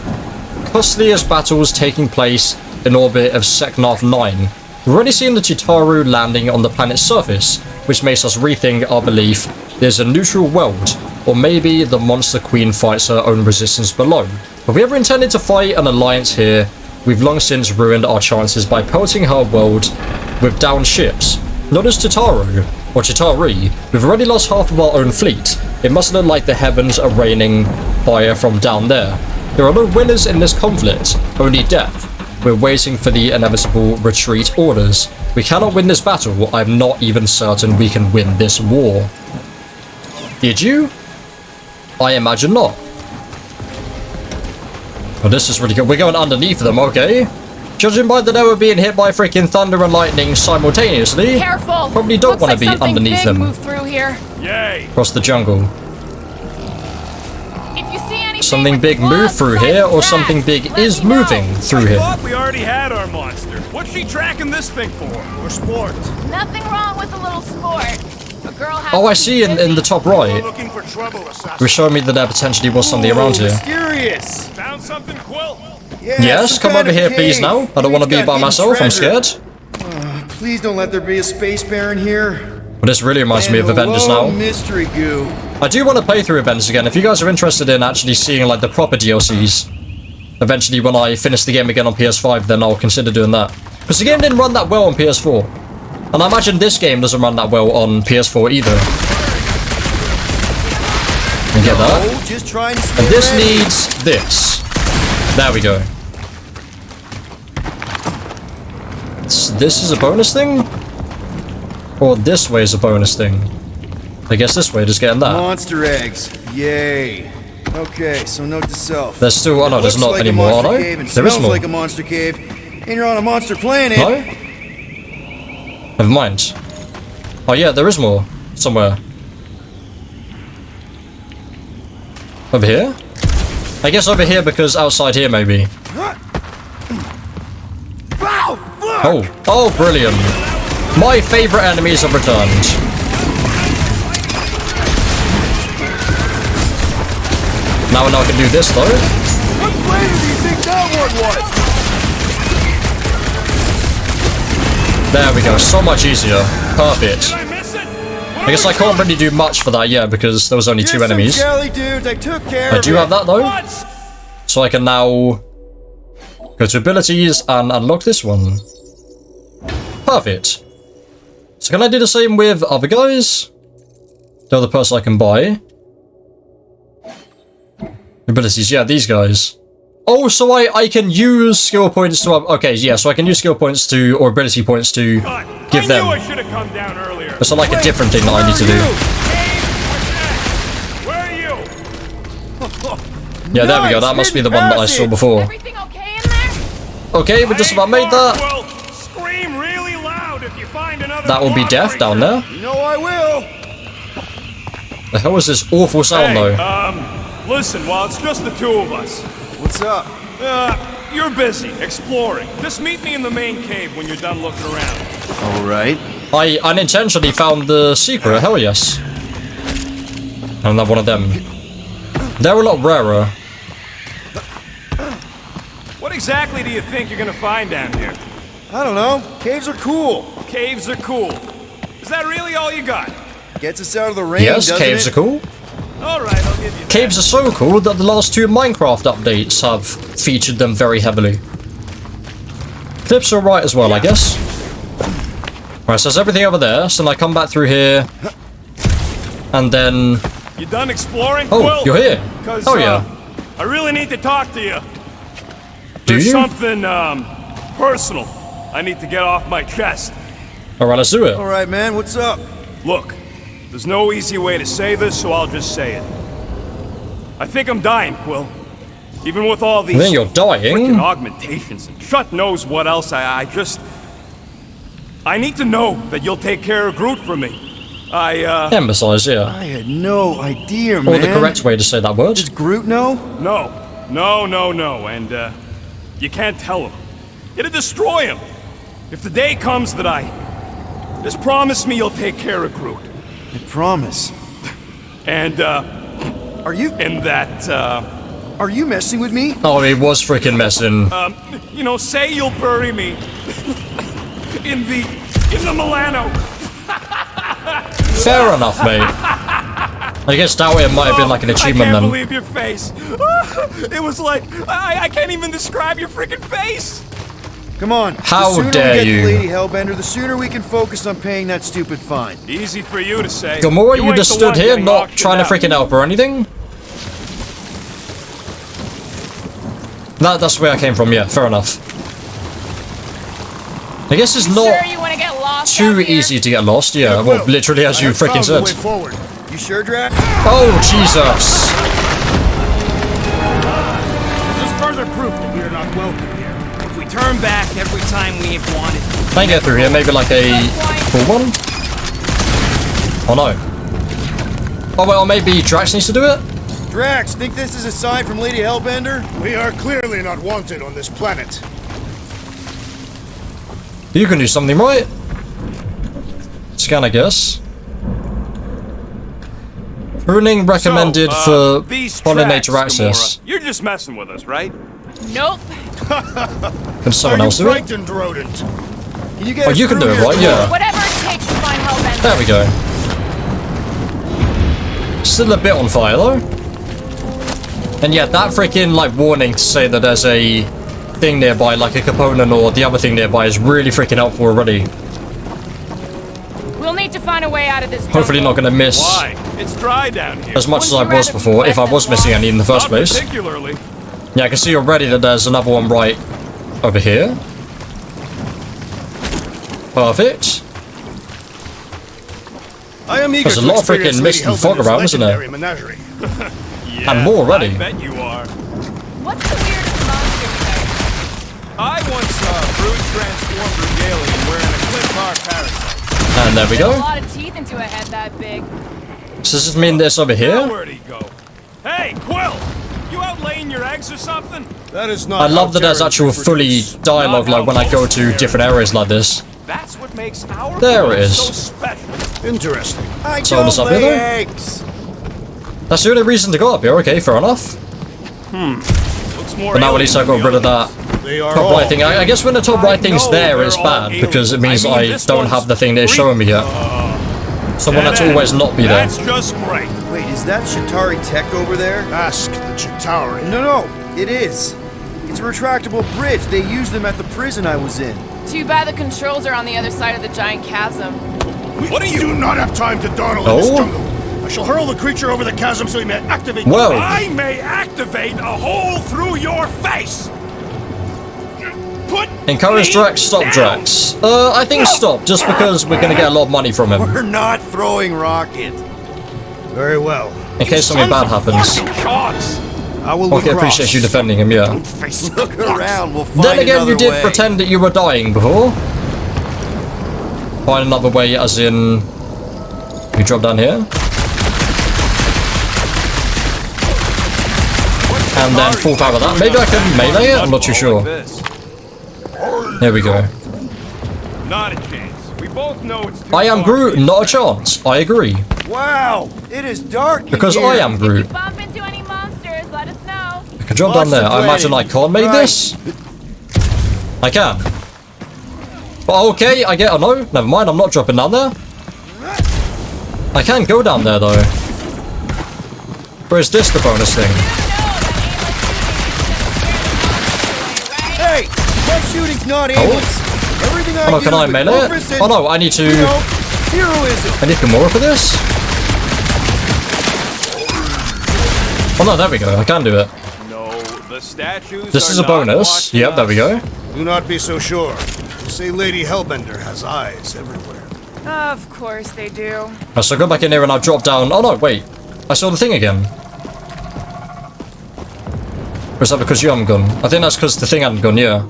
costliest battles taking place in orbit of Seknath 9. We've already seen the Chitauri landing on the planet's surface, which makes us rethink our belief there's a neutral world, or maybe the Monster Queen fights her own resistance below. If we ever intended to fight an alliance here, we've long since ruined our chances by pelting her world with downed ships. Not as Chitauri, or Chitauri, we've already lost half of our own fleet. It must look like the heavens are raining fire from down there. There are no winners in this conflict, only death. We're waiting for the inevitable retreat orders. We cannot win this battle. I'm not even certain we can win this war. Did you? I imagine not. Oh, this is really good. We're going underneath them, okay? Judging by the they were being hit by freaking thunder and lightning simultaneously, Careful. probably don't Looks want to like be something underneath big them. Move through here. Yay. Across the jungle. If you see anything Something with big claws moved through the size here, of or rats, something big let is me know. moving through I here. thought we already had our monster. What's she tracking this thing for? For sport. Nothing wrong with a little sport. A girl has Oh, I to be see in the busy. top We're right. looking for trouble, assassin. We're showing me that there potentially was something around here. Mysterious. Found something, Quill? Yeah, Yes, some come kind over of here, please, cave. now. I don't want to Maybe be it's by got myself. I'm hidden scared. treasure. Please don't let there be a space baron here. But this really reminds me of And Avengers hello, now. mystery goo. I do want to play through Avengers again. If you guys are interested in actually seeing like the proper DLCs, eventually when I finish the game again on PS5, then I'll consider doing that. Because the game didn't run that well on PS4. And I imagine this game doesn't run that well on PS4 either. You get that? Oh, just trying to stay And this ready. needs this. There we go. This is a bonus thing? Or this way is a bonus thing? I guess this way, just getting that. Monster eggs. Yay. Okay, so note to self. There's still, oh no, there's Looks not like anymore, a are monster there? cave and There is smells more. like a monster cave. And you're on a monster planet. No? Never mind. Oh yeah, there is more. Somewhere. Over here? I guess over here because outside here maybe. Oh, oh brilliant. My favourite enemies have returned. Now I know I can do this though. What planet do you think that one was? There we go, so much easier. Perfect. Did I miss it? I guess I can't really do much for that yet because there was only two You're some enemies. jelly dudes. I took care I of do it. have that though. What? So I can now go to abilities and unlock this one. Perfect. So can I do the same with other guys? The other person I can buy. Abilities, yeah, these guys. Oh, so I can use skill points to... Okay, yeah, so I can use skill points to... Or ability points to God, give I them. knew I should have come down earlier. It's like a different thing that I need to do. Where are you? Yeah, there we go. That must be the one that I saw before. Everything okay in there? Okay, we just about made that. Well, scream really loud if you find another. That will be death down there. You know I will. The hell is this awful sound though? Listen, while it's just the two of us. What's up? You're busy exploring. Just meet me in the main cave when you're done looking around. All right. I unintentionally found the secret. Hell yes. Another one of them. They're a lot rarer. What exactly do you think you're gonna find down here? I don't know. Caves are cool. Caves are cool. Is that really all you got? Gets us out of the rain, Yes, doesn't caves it? are cool. Alright, I'll give you that. Caves are so cool that the last 2 Minecraft updates have featured them very heavily. Clips are right as well, I guess. Right, so there's everything over there. So then I come back through here. And then... You done exploring? Oh, Quill? you're here. 'Cause, Oh, yeah. I really need to talk to you. Do There's you? something, personal I need to get off my chest. Alright, let's do it. All right, man. What's up? Look, there's no easy way to say this, so I'll just say it. I think I'm dying, Quill. Even with all these Then you're dying? freaking augmentations and shut knows what else, I need to know that you'll take care of Groot for me. Emphasize, yeah. I had no idea, man. Or the correct way to say that word. Does Groot know? No, and, you can't tell him. It'll destroy him. If the day comes that just promise me you'll take care of Groot. I promise. And, Are you? and that, Are you messing with me? Oh, he was freaking messing. say you'll bury me in the Milano. Fair enough, mate. I guess that way it might have been like an achievement I can't then. believe your face. It was like, I can't even describe your freaking face. Come on. How the sooner dare we get you. to Lady Hellbender, the sooner we can focus on paying that stupid fine. Easy for you to say. Gamora, you ain't just the stood one here getting not auctioned trying to out. freaking help or anything? That's where I came from, yeah, fair enough. I guess it's not Sure you want to get lost too out here? easy to get lost, yeah, well, literally as you freaking said. Forward. You sure, Drac? Oh, Jesus! Just further proof that we are not welcome here. If we turn back every time we ain't wanted. Can I get through here? Maybe like a full one? Oh no. Oh well, maybe Drax needs to do it? Drax, think this is a sign from Lady Hellbender? We are clearly not wanted on this planet. You can do something, right? Scan, I guess. Pruning recommended for these pollinator tracks, access. Gamora, you're just messing with us, right? Nope. Can someone else do it? Frightened rodent. Can you get Oh, us you can do through it, here, right? Yeah. Whatever it takes to find Hellbender. There we go. Still a bit on fire though. And yeah, that freaking like warning to say that there's a thing nearby, like a component or the other thing nearby, is really freaking helpful already. We'll need to find a way out of this Hopefully not jungle. gonna miss Why? It's dry down here. as much as I Wouldn't you was rather be before, if I wet was than missing any in the first Not place. particularly. Yeah, I can see already that there's another one right over here. Perfect. I am eager There's a to lot of experience freaking Lady mist and fog Hellbender's around, isn't there? legendary menagerie. Yeah, And more already. I bet you are. What's the weirdest monster you know? I once saw a brood transformed Regalian wearing a Clipar parasite. And there we A go. lot of teeth into a head that big. So does this mean this over Now here? where'd he go? Hey, Quill! You out laying your eggs or something? That is not. I love that there's how actual terrorists fully reproduce. dialogue like when I go to different areas like this. That's what makes our There world it is. so special. Interesting. I So don't what's up here, lay though? eggs. That's the only reason to go up here, okay, fair enough. Looks more But now at least I alien got rid of than that They are top all. right thing. I guess when the top right thing's know there, they're it's all bad, because it means aliens. I mean, I this don't one's have the thing they're freak- showing me yet. So I want that to always not be there. That's just great. Wait, is that Shatari tech over there? Ask the Chitauri. No, it is. It's a retractable bridge. They used them at the prison I was in. Too bad the controls are on the other side of the giant chasm. What do you do not have time to dawdle Oh? in this jungle. I shall hurl the creature over the chasm so he may activate. Whoa. I may activate a hole through your face. Put Encourage me Drax, stop down. Drax. I think stop, just because we're gonna get a lot of money from him. We're not throwing rocket. Very well. In case something bad Sons of happens. fucking cogs. I will Okay, appreciate you defending him, yeah. Look around, we'll find Then again, you another did way. pretend that you were dying before. Find another way, as in... You drop down here. And then fall out of that. Maybe I can melee it? I'm not too sure. There we go. Not a chance. We both know it's too I am far. Groot, not a chance. I agree. Wow, it is dark Because in here. I am Groot. Bump into any monsters, let us know. I can drop down there. I imagine I can't make Right. this. I can. But okay, I get a no. Never mind, I'm not dropping down there. I can go down there though. Or is this the bonus thing? Hey, that shooting's not aimless. Everything I Oh no, do can I with melee it? purpose Oh and, no, I need to... you know, heroism. I need Gamora for this? Oh no, there we go. I can do it. No, the statues This are is a not bonus. watching Yep, there we us. go. Do not be so sure. They say Lady Hellbender has eyes everywhere. Of course they do. So I go back in here and I drop down. Oh no, wait. I saw the thing again. Or is that because you haven't gone? I think that's because the thing hadn't gone, yeah.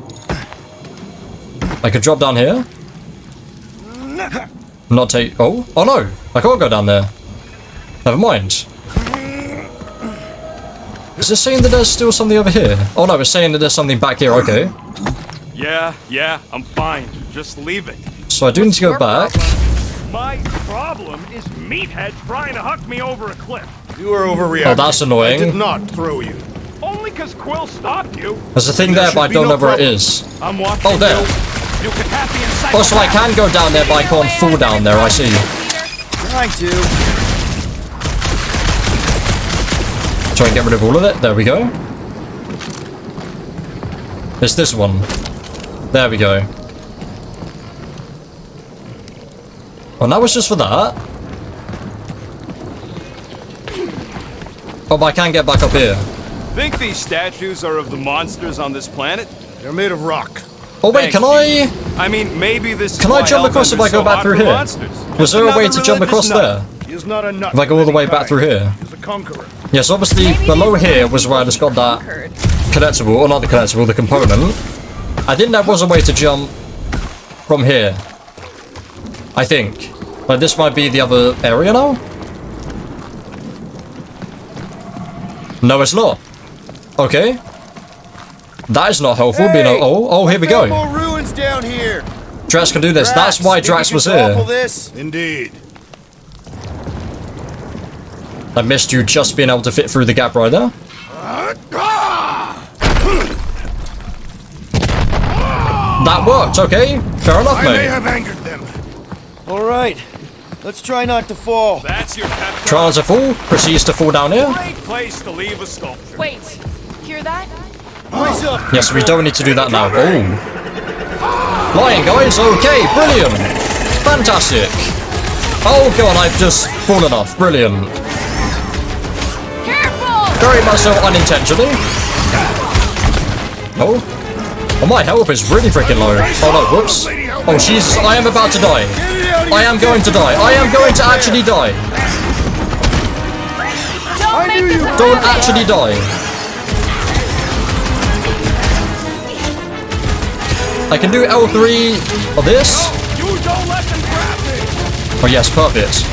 I could drop down here. Not take... Oh? Oh no! I can't go down there. Never mind. Is it saying that there's still something over here? Oh no, it's saying that there's something back here, okay. Yeah, I'm fine. Just leave it. So I do need to go back. My problem is Meathead trying to huck me over a cliff. You are overreacting. Oh, that's annoying. I did not throw you. Only because Quill stopped you. There's a thing there, but I don't know where it is. I'm watching Oh, there. you. You could have the inside. Oh, so I can go down there, but I can't fall down there, I see. Trying to. Try and get rid of all of it. There we go. It's this one. There we go. Oh, that was just for that. Oh, but I can get back up here. Think these statues are of the monsters on this planet? They're made of rock. Oh wait, Thanks, can I... I mean, maybe this. Can I jump across if I go back through here? Was there a way to jump across there? He is not a nut. If I go all the way back through here? He is a conqueror. Yes, obviously below here was where I just got that connectable, or not the connectable, the component. I think there was a way to jump from here. I think. But this might be the other area now? No, it's not. Okay. That is not helpful. Being a, oh, here we go. More ruins down here. Drax can do this. That's why Drax was here. This? Indeed. I missed you just being able to fit through the gap right there. That worked, okay. Fair enough, I may mate. have angered them. All right, let's try not to fall. That's your pep talk. Tries to fall, proceeds to fall down here. Great place to leave a sculpture. Wait, hear that? Eyes up. Yes, we don't need to do that now. Oh. Flying, guys. Okay, brilliant. Fantastic. Oh, God, I've just fallen off. Brilliant. Careful! Very much so unintentionally. Oh. Oh, my health is really freaking low. Oh, no, whoops. Oh, Jesus, I am about to die. I am going to die. I am going to actually die. Don't make this a Don't habit. actually die. I can do L3 of this. You don't let them grab me. Oh, yes, perfect.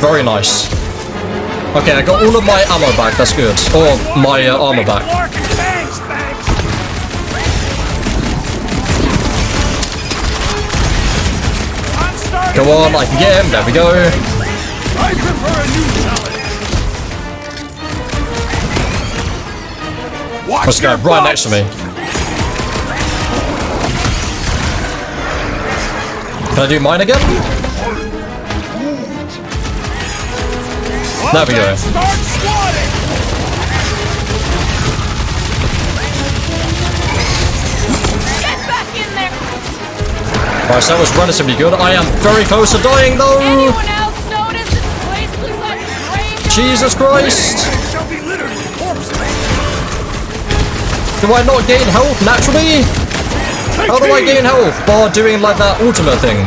Very nice. Okay, I got all of my ammo back. That's good. Or my armor back. Thanks. I'm starting. Go on, I can get him. There we go. I prefer a new challenge. Watch This guy your right butts. next to me. Can I do mine again? There we go. Start swatting. Get back in there! Alright, so that was relatively good. I am very close to dying though. Anyone else notice this place looks like a graveyard? Jesus Christ. Shall be littered with corpses. Do I not gain health naturally? How do I gain health? By doing like that ultimate thing.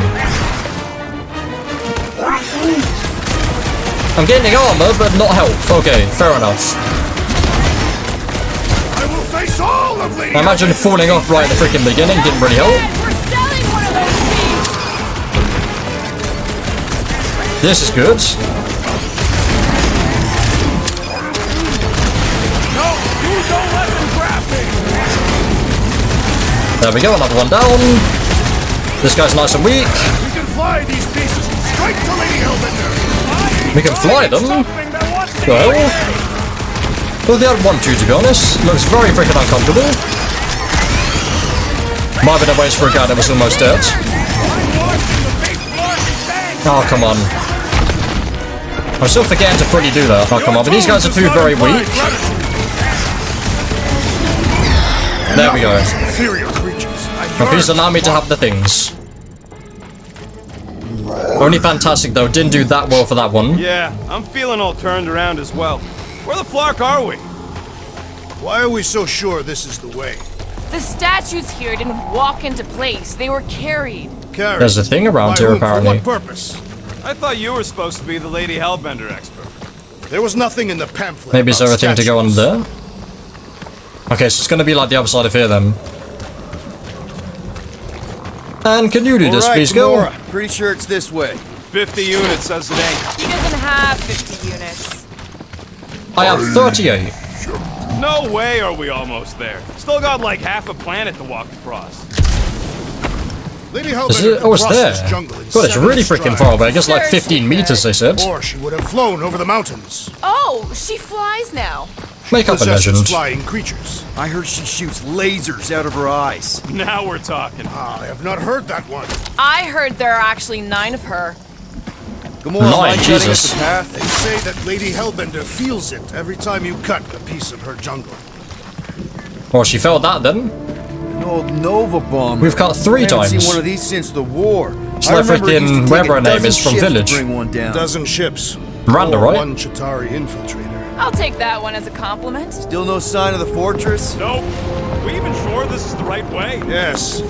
I'm gaining armor, but not health. Okay, fair enough. I will face all of Lady I imagine falling off right at the freaking beginning didn't really help. We're selling one of those things! This is good. No, you don't let them grab me! There we go, another one down. This guy's nice and weak. We can fly these pieces straight to Lady Hellbender. We can fly them? Something that wants to Well, well, the other one too, to be honest. Looks very freaking uncomfortable. Might have been a waste for a guy that was almost dead. Oh, come on. I'm still forgetting to fully do that. Oh, come on. But these guys are too very weak. There we go. Inferior creatures. Now, please allow me to have the things. Only fantastic, though. Didn't do that well for that one. Yeah, I'm feeling all turned around as well. Where the flark are we? Why are we so sure this is the way? The statues here didn't walk into place. They were carried. Carried. There's a thing around By here, whom? apparently. For what purpose? I thought you were supposed to be the Lady Hellbender expert. There was nothing in the pamphlet. Maybe is about there a thing to go on statues. there? Okay, so it's gonna be like the other side of here, then. And can you do this, please, girl? Pretty sure it's this way. 50 units says it ain't. He doesn't have 50 units. I have 38. No way are we almost there. Still got like half a planet to walk across. Lady Is Hellbender it? Oh, it's crossed there. this jungle in God, it's 7 really freaking strides. far away. I guess like Sure, 15 she meters, they said. Or she would have flown over the mountains. Oh, she flies now. Make up a Possesses legend. flying creatures. I heard she shoots lasers out of her eyes. Now we're talking. I have not heard that one. I heard there are actually 9 of her. Come on, Nine, Mike, cutting us Jesus. the path. They say that Lady Hellbender feels it every time you cut a piece of her jungle. Well, she felt that then. An old Nova bomb. We've cut 3 I haven't times. seen one of these since the war. It's I like remember it used to freaking take whatever her a name dozen is from ships to Village. bring one down. 12 ships. Randa, Or right? one Chitauri infiltrator. I'll take that one as a compliment. Still no sign of the fortress? Nope. We even sure this is the right way? Yes,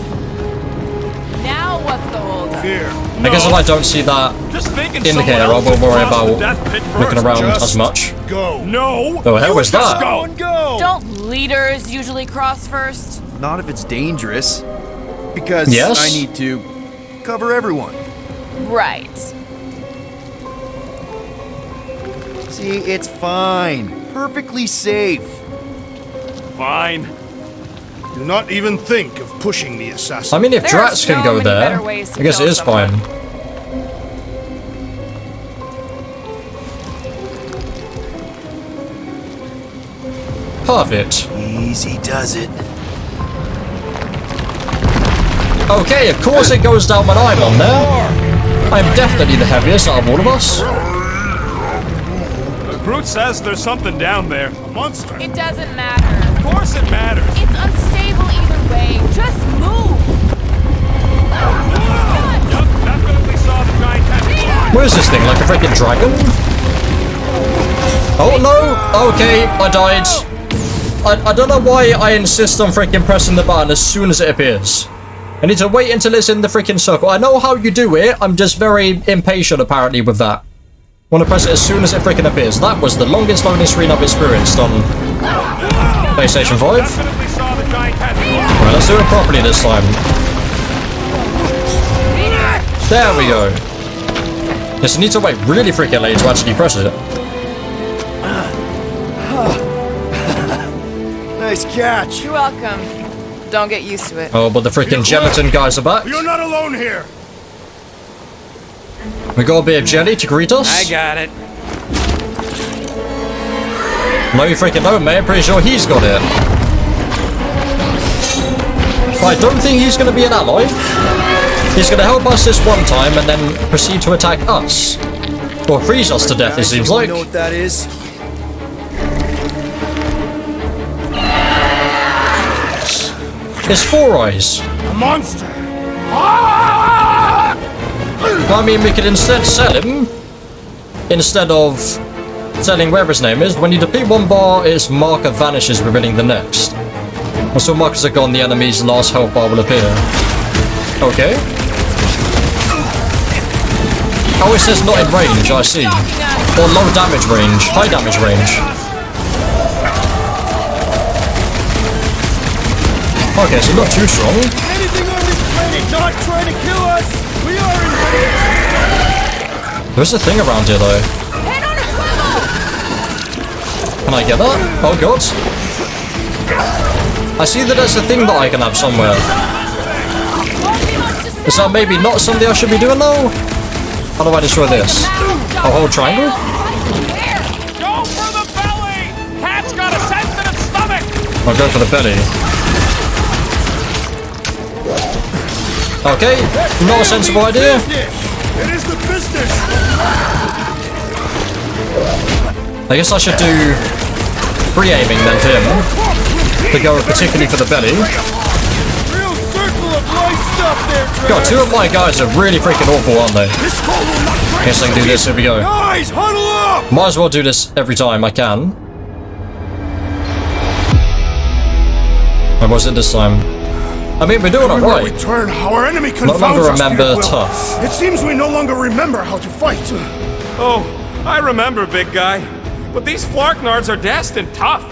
Now what's the holdup? fear. I guess if I don't see that Just thinking indicator, I someone else won't would worry cross the about death pit looking first. around Just as much. Go. No. Oh, hell you was just that? Go. Go! Don't leaders usually cross first? Not if it's dangerous. Because Yes? I need to cover everyone. Right. See, it's fine. Perfectly safe. Fine. Do not even think of pushing the assassin. I mean, if There are Drax can so go many there, better ways to I guess it kill is someone. fine. Perfect. Easy does it. Okay, of course it goes down when I'm on there. I'm definitely the heaviest out of all of us. Groot says there's something down there. A monster. It doesn't matter. Of course it matters. It's unstable either way. Just move. Yup, definitely saw the giant tentacle. Where's this thing? Like a freaking dragon? Oh no! Okay, I died. I don't know why I insist on freaking pressing the button as soon as it appears. I need to wait until it's in the freaking circle. I know how you do it, I'm just very impatient apparently with that. Want to press it as soon as it freaking appears. That was the longest loading screen I've experienced on PlayStation 5. Definitely saw the giant tentacle. Right, let's do it properly this time. There we go. Just need to wait really freaking late to actually press it. Nice catch. You're welcome. Don't get used to it. Oh, but the freaking gelatin guys are back. You're not alone here. We got a bit of jelly to greet us. got it. No, you freaking don't, mate. I'm pretty sure he's got it. I don't think he's going to be an ally. He's going to help us this one time and then proceed to attack us. Or freeze us to death, it seems like. You know what that is? It's Four Eyes. A monster. I mean, we could instead sell him. Instead of selling whatever his name is. When you deplete one bar, its marker vanishes, revealing the next. Once all markers are gone, the enemy's last health bar will appear. Okay. Oh, it says not in range, I see. Stalking us. Or low damage range. High damage range. Okay, so not too strong. Anything on this planet not trying to kill us, we are invaders! There's a thing around here though. Head on a swivel! Can I get that? Oh god. I see that there's a thing that I can have somewhere. Is that maybe not something I should be doing though? How do I destroy this? Oh, hold triangle? Go for the belly! Cat's got a sensitive stomach! I'll go for the belly. Okay, not a sensible idea. It is the business! I guess I should do free aiming then for him. To go particularly for the belly. Real circle of light stuff there, Trevor. God, two of my guys are really freaking awful, aren't they? Guess I can do this, here we go. Guys, huddle up! Might as well do this every time I can. And was it this time? I mean, we're doing alright. Return how our enemy No longer confounds us, remember Peter Quill. tough. It seems we no longer remember how to fight. Oh, I remember, big guy. But these Flarknards are destined tough.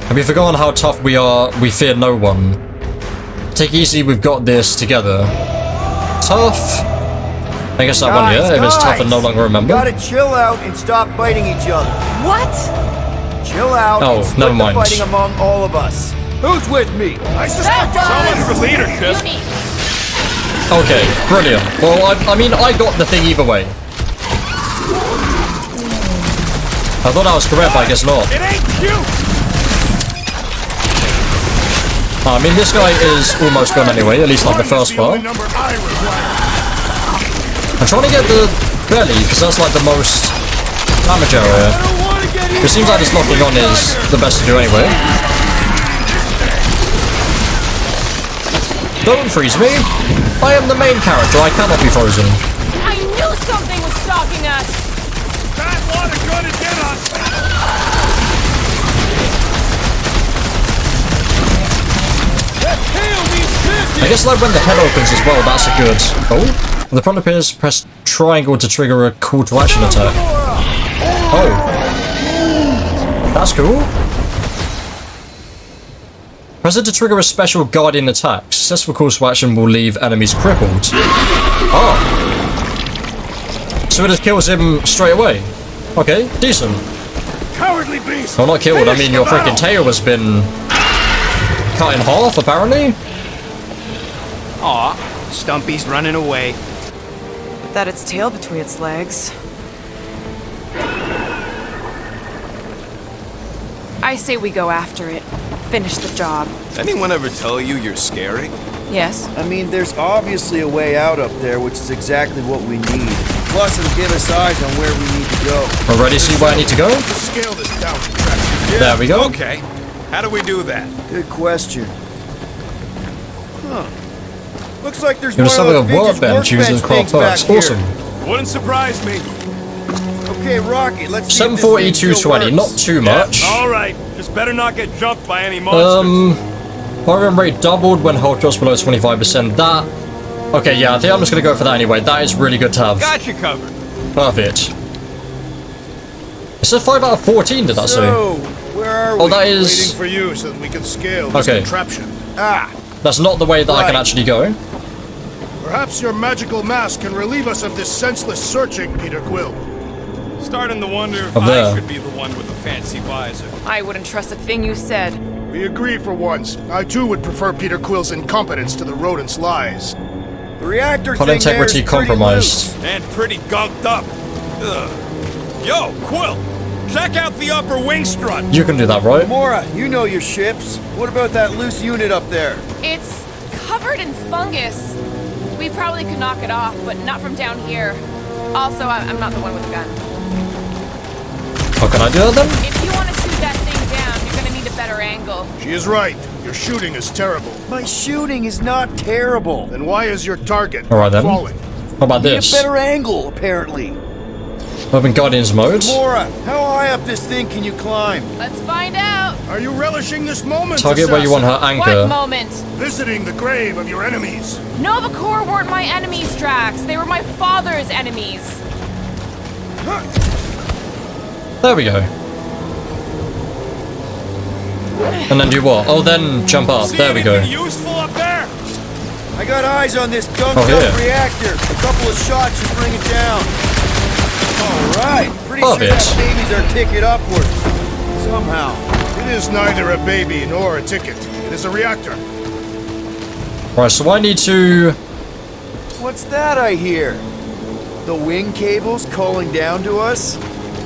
Have you forgotten how tough we are? We fear no one. Take it easy, we've got this together. Tough? I guess that one, yeah? If it's tough and no longer remember. Gotta chill out and stop fighting each other. What? Chill out Oh, and split never the mind. fighting among all of us. Who's with me? I suspect So much for leadership. Okay, brilliant. Well, I mean, I got the thing either way. I thought I was correct, but I guess not. It ain't cute! I mean, this guy is almost gone anyway, at least like the first part. I'm trying to get the belly, because that's like the most damage area. It seems like this locking on is the best to do anyway. Don't freeze me! I am the main character, I cannot be frozen. I knew something was stalking us! Fatwod is going to get us! I guess like when the head opens as well, that's a good... Oh? When the front appears, press triangle to trigger a call to action attack. Oh. That's cool. Press it to trigger a special guardian attack. Successful calls to action will leave enemies crippled. Oh. So it just kills him straight away. Okay, decent. Cowardly beast! Well, not killed, I mean your freaking tail has been cut in half, apparently. Aw, Stumpy's running away. That its tail between its legs. I say we go after it. Finish the job. Anyone ever tell you you're scary? Yes? I mean, there's obviously a way out up there, which is exactly what we need. Plus, it'll give us eyes on where we need to go. Already see where I need to go? Scale this down to track. There we go. Okay. How do we do that? Good question. Huh. Looks like there's You're one of something those a vintage workbench using the workbench craft things parts. back here. Awesome. Wouldn't surprise me. Okay, Rocky, let's see if this 740, thing still 220, not works. too much. All right, just better not get jumped by any monsters. Firing rate doubled when health drops below 25%. That... Okay, yeah, I think I'm just gonna go for that anyway. That is really good to have. Got you covered. Perfect. It said 5 out of 14, did that say? So, where are we? Oh, that is... Waiting for you so that we can scale this Okay. contraption. That's not the way that I can Right. actually go. Perhaps your magical mask can relieve us of this senseless searching, Peter Quill. Starting to wonder if Up there. I should be the one with the fancy visor. I wouldn't trust a thing you said. We agree for once. I too would prefer Peter Quill's incompetence to the rodent's lies. The reactor Pod thing there integrity is pretty compromised. And pretty gunked up. Ugh. Yo, Quill! Check out the upper wing strut! You can do that, right? Mora, you know your ships. What about that loose unit up there? It's covered in fungus. We probably could knock it off, but not from down here. Also, I'm not the one with the gun. How can I do that then? If you want to shoot that thing down, you're gonna need a better angle. She is right. Your shooting is terrible. My shooting is not terrible. Then why is your target Alright then. falling? How about Need a this? better angle, apparently. Open Guardians mode. Mora, how high up this thing can you climb? Let's find out. Are you relishing this moment, Target where you want her What anchor. moment? Visiting the grave of your enemies. Nova Corps weren't my enemies, Drax. They were my father's enemies. There we go. And then do what? Oh, then jump up. There we go. Useful up there. I got eyes on this Oh, dumped yeah. up reactor. A couple of shots should bring it down. Alright, pretty Love sure it. that baby's our ticket upward. Somehow. It is neither a baby nor a ticket. It is a reactor. Right, so I need to... What's that I hear? The wing cables calling down to us?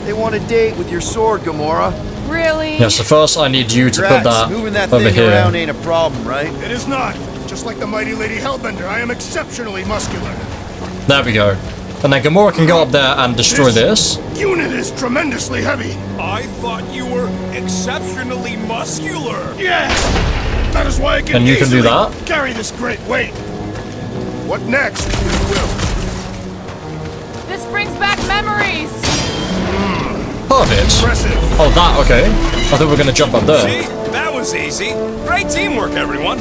They want a date with your sword, Gamora. Really? Yeah, so first I need you to put Drax, that moving that over thing here. around ain't a problem, right? It is not. Just like the mighty Lady Hellbender, I am exceptionally muscular. There we go. And then Gamora can go up there and destroy this. Unit is tremendously heavy. I thought you were exceptionally muscular. Yes! That is why I can And you can do easily that. carry this great weight. What next, Peter Quill? This brings back memories. Perfect. Impressive. Oh, that, okay. I thought we were going to jump up there. See? That was easy. Great teamwork, everyone.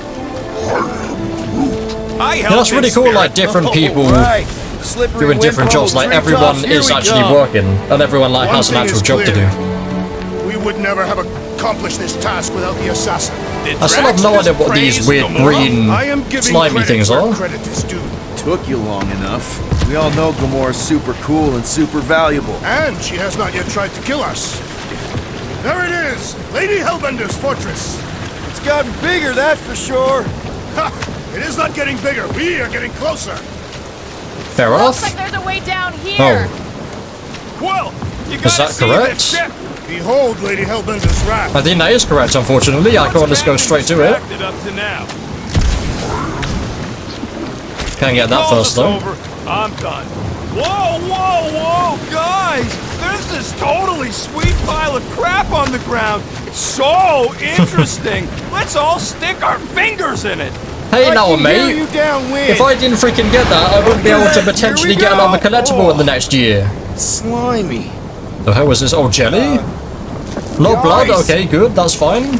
I Yeah, that's really cool, like, different people Right. Slippery doing different wind jobs. Like, pole, everyone treetops, here is we actually come. working. And everyone, like, One has an thing actual is job to clear. do. We would never have accomplished this task without the assassin. I still have no idea what these weird green I am giving slimy credit things where are. credit is due. Took you long enough. We all know Gamora's super cool and super valuable. And she has not yet tried to kill us. There it is! Lady Hellbender's fortress! It's gotten bigger, that's for sure. Ha! It is not getting bigger, we are getting closer! Fair Looks off. like there's a way down here. Oh, Quill, you is gotta that see correct? this ship. Behold Lady Hellbender's wrath. I think that is correct, unfortunately. I can't just go straight to it. Distracted up to now. Can't get that Call first, this though. over. I'm done. Whoa, whoa, whoa, guys! There's this totally sweet pile of crap on the ground. It's so interesting. Let's all stick our fingers in it. Hey, I now, can hear mate. you downwind. If I didn't freaking get that, I wouldn't be able to potentially get another collectible in the next year. Slimy. The hell was this? Oh, jelly? No blood? guys. Okay, good. That's fine.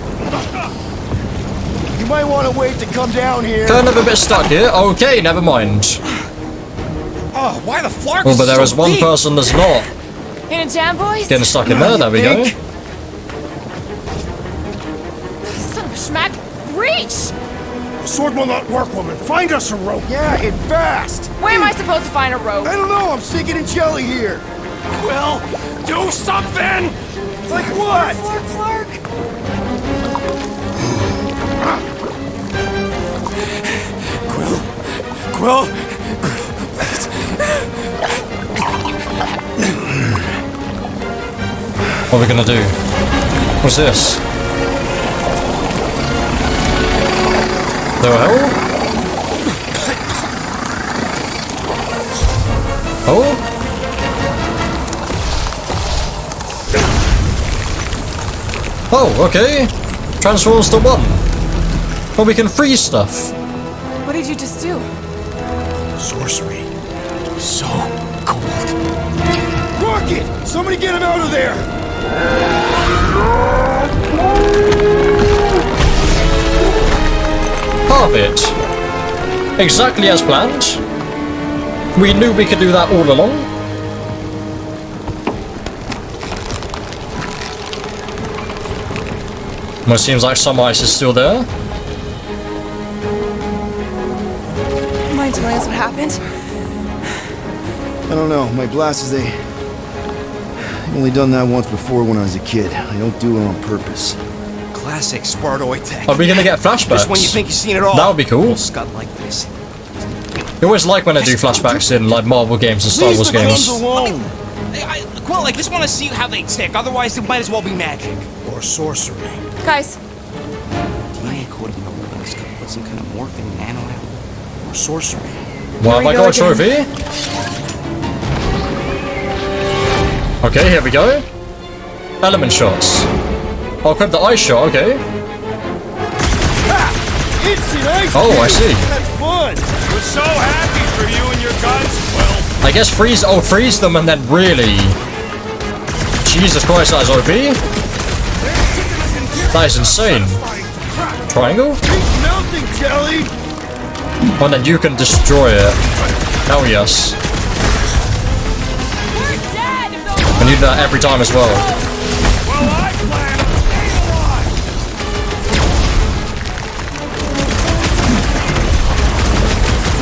You might want to wait to come down here. Kind of a bit stuck here. Okay, never mind. Oh, why the flark Oh, but there so is one deep? person that's not In a jam, boys? getting stuck in there. There we go. Son of a schmack. Reach! The sword will not work, woman. Find us a rope. Yeah, and fast. Where am I supposed to find a rope? I don't know, I'm sinking in jelly here. Quill, do something! Like what? Flark, flark. Quill, What are we gonna do? What's this? The hell? Oh? Oh, okay. Transforms to one. But we can freeze stuff. What did you just do? Sorcery. So cold. Rocket! Somebody get him out of there! Perfect. Exactly as planned. We knew we could do that all along. Well, it seems like some ice is still there. Mind telling us what happened? I don't know, my glasses, I've only done that once before when I was a kid. I don't do it on purpose. Classic Spartoid tech. Are we gonna get flashbacks? Just when you think you've seen it all. That would be cool. We'll scud like this. You always like when I do flashbacks in like Marvel games and Star Wars games. alone! Quill, I just want to see how they tick. Otherwise, it might as well be magic. Or sorcery. Guys, DNA coding the wings could put some kind of morphing nano out. Or sorcery. Well, have I got a trophy? Okay, here we go. Element shots. I'll equip the ice shot, okay. Instant ice Oh, I cube. see. That's fun! we're so happy for you and your guns, Quill. I guess freeze them and then really... Jesus Christ, that is OP. That is insane. Triangle? It's melting, jelly! Oh, and then you can destroy it. Hell yes. we're dead if And you do that every time as well. Well, I plan on staying alive.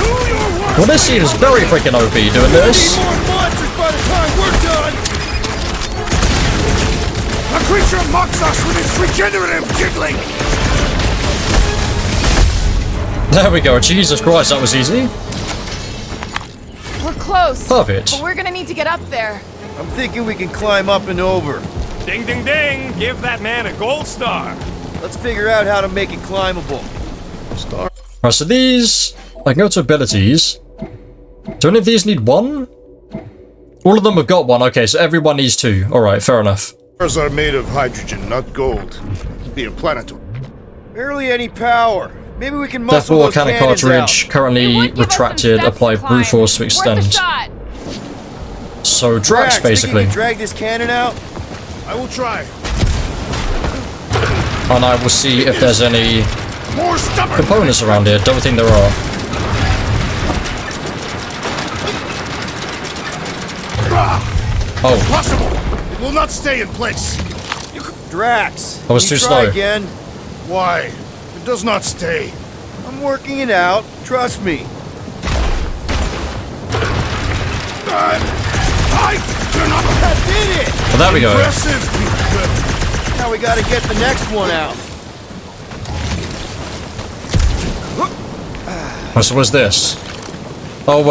Do your work. Well, this scene is very freaking OP doing this. More monsters by the time we're done. A creature mocks us with its regenerative jiggling. There we go. Jesus Christ, that was easy. We're close. Perfect. But we're gonna need to get up there. I'm thinking we can climb up and over. Ding, ding, ding. Give that man a gold star. Let's figure out how to make it climbable. Alright, so these... I can go to abilities. Do any of these need one? All of them have got one. Okay, so everyone needs two. Alright, fair enough. Stars are made of hydrogen, not gold. Be a planetary. Barely any power. Maybe we can Therefore, muscle those cannon cannons cartridge out. currently retracted. Apply brute force to Worth a extend. shot. So Drax, Drax, think you basically. can drag this cannon out? I will try. And I will see if there's any More stubborn. components around here. Don't think there are. Oh, Possible. It will not stay in place. Drax, I was can you too try slow. again? Why? It does not stay. I'm working it out. Trust me. I cannot. That did it! well, there we go. Impressive. Now we gotta get the next one out. So what's this? Oh,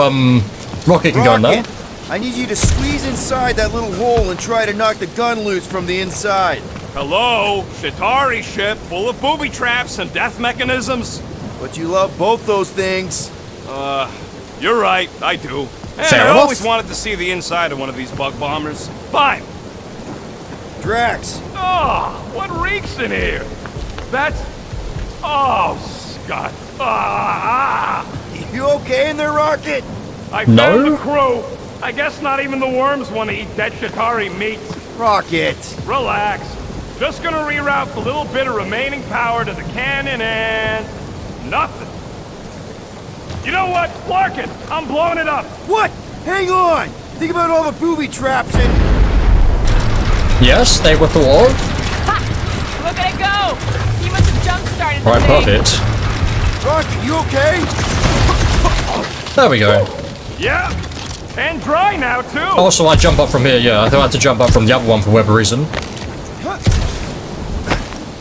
Rocket can go in there. Rocket, I need you to squeeze inside that little hole and try to knock the gun loose from the inside. Hello, Shatari ship full of booby traps and death mechanisms. But you love both those things. You're right, I do. And Fair I enough. always wanted to see the inside of one of these bug bombers. Fine. Drax, Oh, what reeks in here? That's... Oh, Scott. Ah! you okay in there, Rocket? I No? found the crew. I guess not even the worms want to eat dead Shatari meat. Rocket. Relax. Just gonna reroute the little bit of remaining power to the cannon and... nothing. You know what? Larkin, I'm blowing it up. What? Hang on! Think about all the booby traps and... Yes, they were thought of. Ha! Look at it go! He must have jump-started the Alright, thing. perfect. Rocket, you okay? There we go. Yeah. And dry now, too. Also, I jump up from here, yeah. I thought I had to jump up from the other one for whatever reason.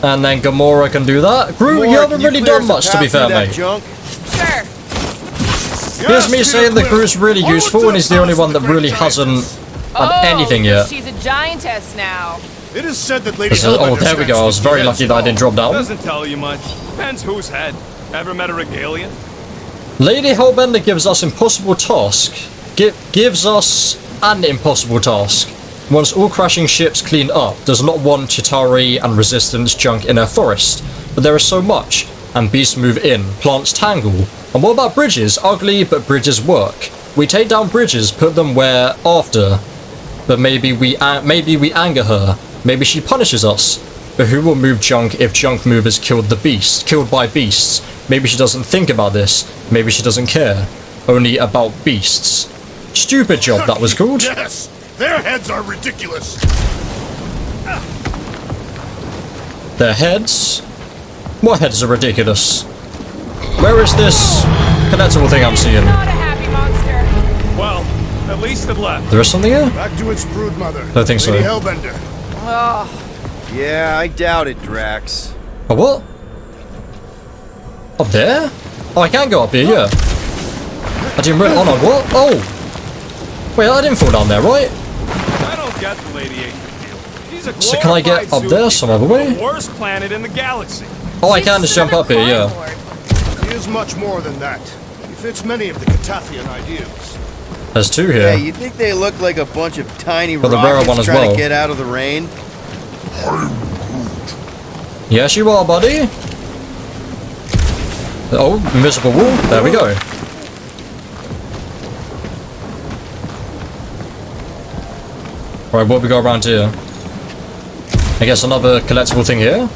And then Gamora can do that. Groot, you Gamora, haven't can really clear done us a much, to path be fair, through that mate. junk? Sure. Here's me saying that Groot's really useful, and he's the only one that really hasn't done anything so yet. she's a giantess now. It is said that Lady Oh, Hellbender there we go. I was very lucky that I didn't drop down. Doesn't tell you much. Depends whose head. Ever met a regalian? Lady Hellbender gives us impossible task. Gives us an impossible task. Once all crashing ships cleaned up, does not want Chitauri and Resistance junk in her forest. But there is so much, and beasts move in, plants tangle. And what about bridges? Ugly, but bridges work. We take down bridges, put them where after. But maybe we anger her. Maybe she punishes us. But who will move junk if junk movers killed by beasts? Maybe she doesn't think about this. Maybe she doesn't care. Only about beasts. Stupid job that was called. Yes, their heads are ridiculous. Their heads? What heads are ridiculous? Where is this collectible thing I'm seeing? Not a happy monster. Well, at least it left. There is something here? Back to its brood mother. Don't think so. Lady Hellbender. Oh, Yeah, I doubt it, Drax. A what? Up there? Oh, I can go up here, yeah. I didn't really... Oh no, what? Oh! Wait, I didn't fall down there, right? I don't get the Lady H deal. She's a So can I get glorified up there zookeeper some other from way? The worst planet in the galaxy. Oh, I can just jump up here, yeah. He is much more than that. He fits many of the Catathian ideals. There's two Hey, here. you think they look like a bunch of tiny Well, the rare rockets one as trying well. to get out of the rain? Yes, you are, buddy. Oh, invisible wall. There we go. Right, what we got around here? I guess another collectible thing here.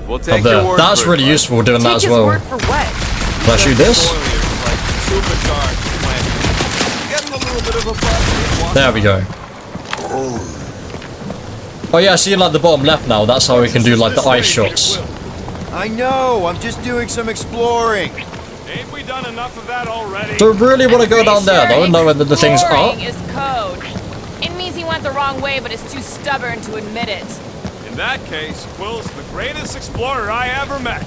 We'll Up take there. your word That's for it, really bud. useful doing that take as his well. word for what? Can I shoot this? Spoilers like supercharged planets. Getting a little bit of a butt. There we go. Oh yeah, see like the bottom left now. That's how we can do like the ice shots. I know, I'm just doing some exploring. Ain't we done enough of that already? Don't really want to go down there though, knowing that the things are. Exploring is code. It means he went the wrong way, but is too stubborn to admit it. In that case, Quill's the greatest explorer I ever met.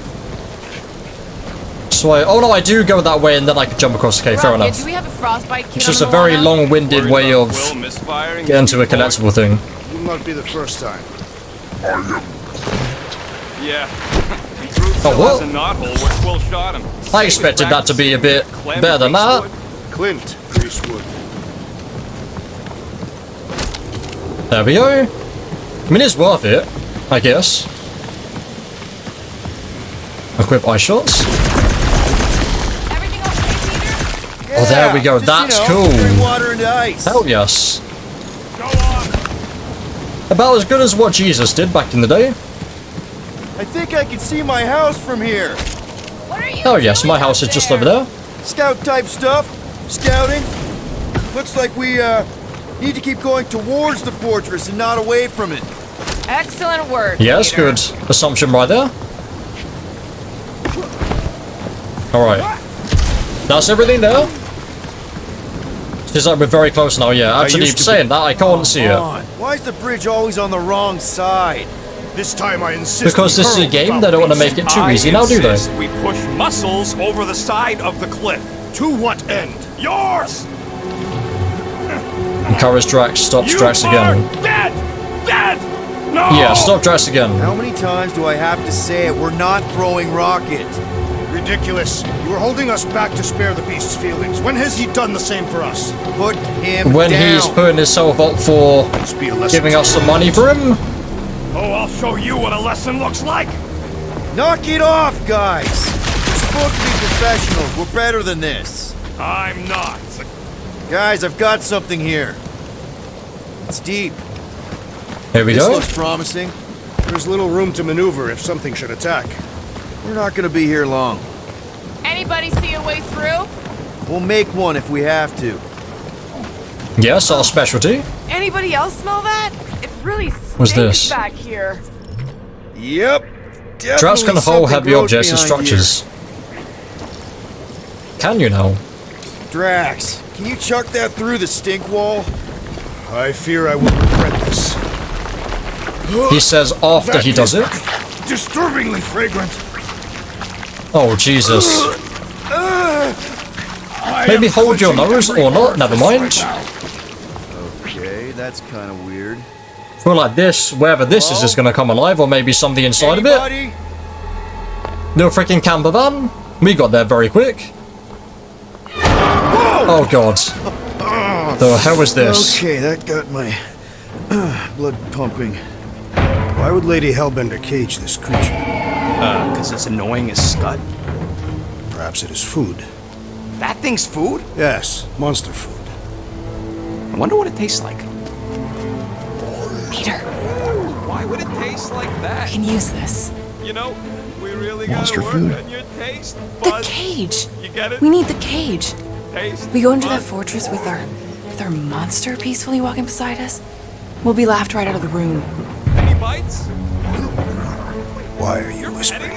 So oh no, I do go that way and then I can jump across. Okay, fair Rocket, enough. do we have a frostbite kit It's just on a the wall very now? long-winded way of Quill misfiring? getting to a collectible thing. Will not be the first time. Yeah. He proved Oh, there what? was a knothole where Quill shot him. I expected that to be a bit better than that. Clint Greasewood. There we go. I mean, it's worth it, I guess. Equip ice shots. Everything okay, Peter? Oh, there we go. That's cool. Turn water into ice. Hell yes. Go on. About as good as what Jesus did back in the day. I think I can see my house from here. What are you Oh yes, doing my house out is just there? over there. Scout type stuff. Scouting. Looks like we need to keep going towards the fortress and not away from it. Excellent work. Yes, Peter. good assumption right there. Alright. That's everything there. Seems like we're very close now, yeah. Actually, saying that, I can't see it. Why is the bridge always on the wrong side? This time I insist. Because this is a game, they don't want to make it too easy now, do they? insist we push muscles over the side of the cliff. To what end? Yours! Encourage Drax, stops Drax You again. are dead! Dead! No! Yeah, stop Drax again. How many times do I have to say it? We're not throwing Rocket. Ridiculous. You were holding us back to spare the beast's feelings. When has he done the same for us? Put him When down. he's putting himself up for Must be a lesson giving to us you. some money for him. Oh, I'll show you what a lesson looks like! Knock it off, guys. We're supposed to be professionals. We're better than this. I'm not. Guys, I've got something here. It's deep. Here we This go. looks promising. There's little room to maneuver if something should attack. We're not gonna be here long. Anybody see a way through? We'll make one if we have to. Yes, our specialty. Anybody else smell that? It really What's stinks this? back here. Yep. Drax can hold heavy grows objects and behind structures. Can you now? here. Drax, can you chuck that through the stink wall? I fear I will regret this. He says after he does it. Disturbingly fragrant. Oh, Jesus. Maybe hold your nose or not, never mind. Okay, that's kind of weird. Feel like this, wherever this is gonna come alive, or maybe something inside of it. Anybody? No freaking camper van. We got there very quick. Oh god. The hell was this? Okay, that got my blood pumping. Why would Lady Hellbender cage this creature? Because it's annoying as scud. Perhaps it is food. That thing's food? Yes, monster food. I wonder what it tastes like. Peter, Why would it taste like that? we can use this. You know, we really Monster gotta work food. on your taste The buds. cage. You get it? We need the cage. Taste We go into that buds. fortress with our monster peacefully walking beside us. We'll be laughed right out of the room. Any bites? Why are you whispering?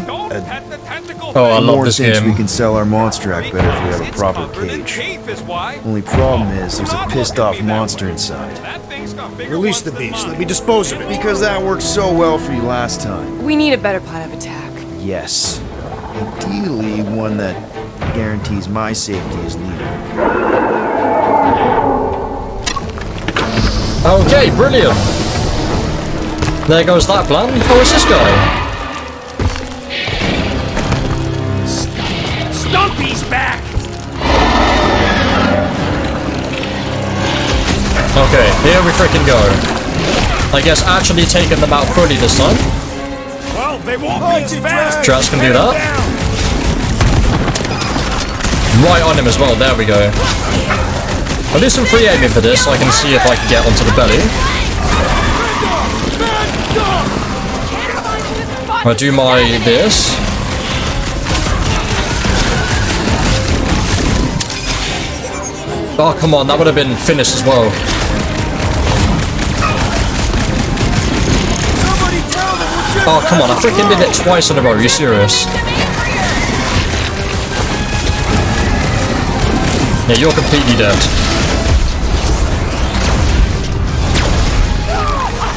Don't pet the tentacle Oh, I thing. love Moore this thinks we game. can sell our monster act better if we have a It's proper covered in cage. tape is why. Only problem is there's a Not pissed look at off me that monster way. inside. That thing's got bigger Release ones the than beast. mine. Let me dispose of it. Because that worked so well for you last time. We need a better plan of attack. Yes. Ideally, one that guarantees my safety as leader. Okay, brilliant. There goes that plan. Who is this guy? Stumpy's back! Okay, here we freaking go. I guess actually taking them out fully this time. Well, they won't be as fast. Drax can do that. Right on him as well, there we go. I'll do some free aiming for this so I can see if I can get onto the belly. I'll do my this. Oh, come on, that would have been finished as well. Oh, come on, I freaking did it twice in a row. Are you serious? Yeah, you're completely dead.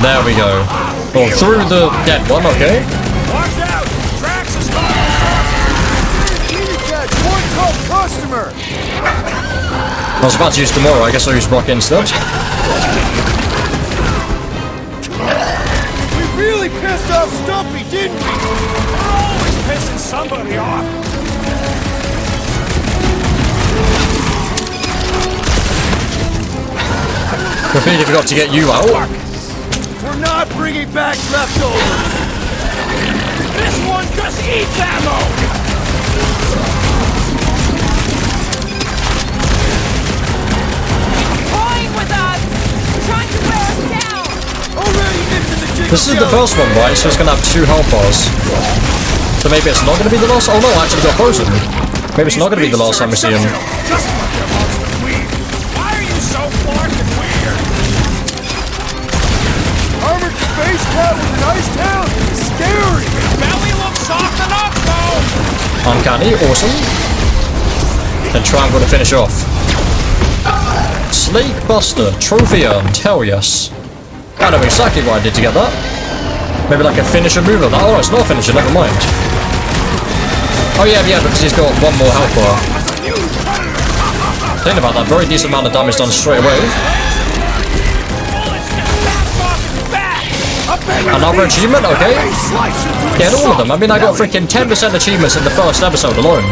There we go. Oh, through the dead one, okay. Watch out! Drax is coming! One top customer! I was about to use Gamora, I guess I'll use Rock instead. We really pissed off Stumpy, didn't we? We're always pissing somebody off. Completely forgot to get you out. We're not bringing back leftovers. This one just eats ammo. Toying with us! Trying to wear us down! Already missing the jig. This is the first one, right? So it's gonna have 2 health bars. So maybe it's not gonna be the last. Oh no, I actually got frozen. Maybe it's not gonna be the last time we see him. Just like your monster queen. Why are you so fucking weird? Armored space cat with an ice tail? Scary. His belly looks soft enough, though. Uncanny, awesome. Then try and go to finish off. Slake Buster, trophy earned, hell yes. I know exactly what I did to get that. Maybe like a finisher move of that. Oh, it's not a finisher, never mind. Oh yeah, because he's got 1 more health bar. Thinking about that, very decent amount of damage done straight away. Another achievement, okay. Get all of them. I mean, I got freaking 10% achievements in the first episode alone.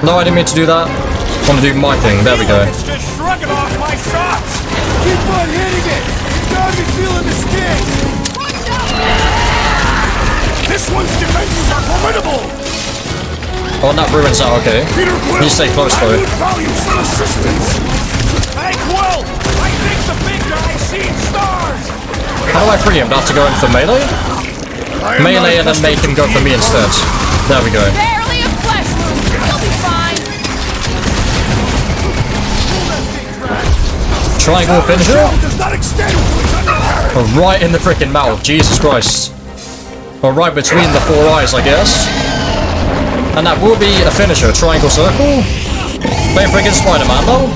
No, I didn't mean to do that. I want to do my thing. There we go. It's just shrugging off my shots. Keep on hitting it. It's got me feeling the sting. This one's defenses are formidable. Oh, and that ruins that. Okay. You stay close though. Value some assistance. Hey, Quill! I think the big guy's seen stars. How do I free him? Do I have to go in for melee? Melee and then make him go for me instead. There we go. Barely a flesh wound. You'll be fine. Triangle finisher? Does not extend to its undercarriage. Oh, right in the freaking mouth. Jesus Christ. Or right between the 4 eyes, I guess. And that will be a finisher. Triangle circle. Playing freaking Spider-Man though.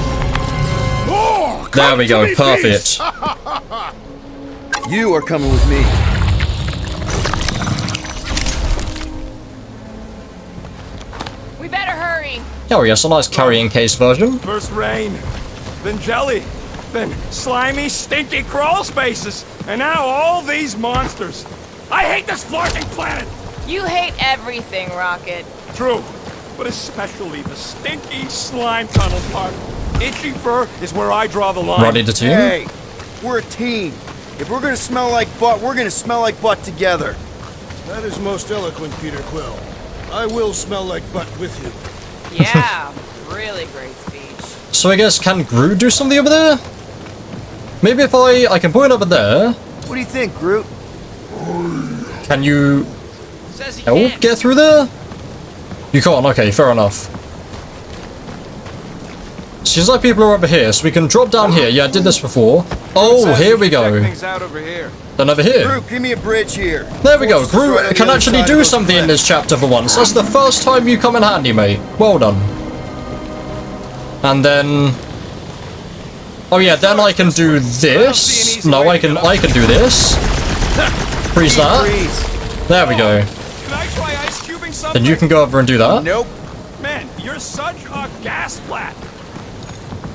There we go. Perfect. You are coming with me. We better hurry. Oh yes, a nice carrying case version. First rain, then jelly, then slimy, stinky crawl spaces, and now all these monsters. I hate this flarting planet! You hate everything, Rocket. True, but especially the stinky slime tunnel part. Itchy fur is where I draw the line. Ready to team? Hey, we're a team. If we're gonna smell like butt, we're gonna smell like butt together. That is most eloquent, Peter Quill. I will smell like butt with you. Yeah, really great speech. So I guess, can Groot do something over there? Maybe if I can point over there. What do you think, Groot? Can you Says he help can't. get through there? You can't, okay, fair enough. Seems like people are over here, so we can drop down here. Yeah, I did this before. Oh, here we go. Things out over here. Then over here. Groot, give me a bridge here. There we go. Force is right on Groot the can other actually side do of those something in cliffs. this chapter for once. That's the first time you come in handy, mate. Well done. And then... Oh yeah, then I can do this. No, I can do this. Freeze that. There we go. Can I try ice cubing something? Then you can go over and do that. Nope. Man, you're such a gas flat.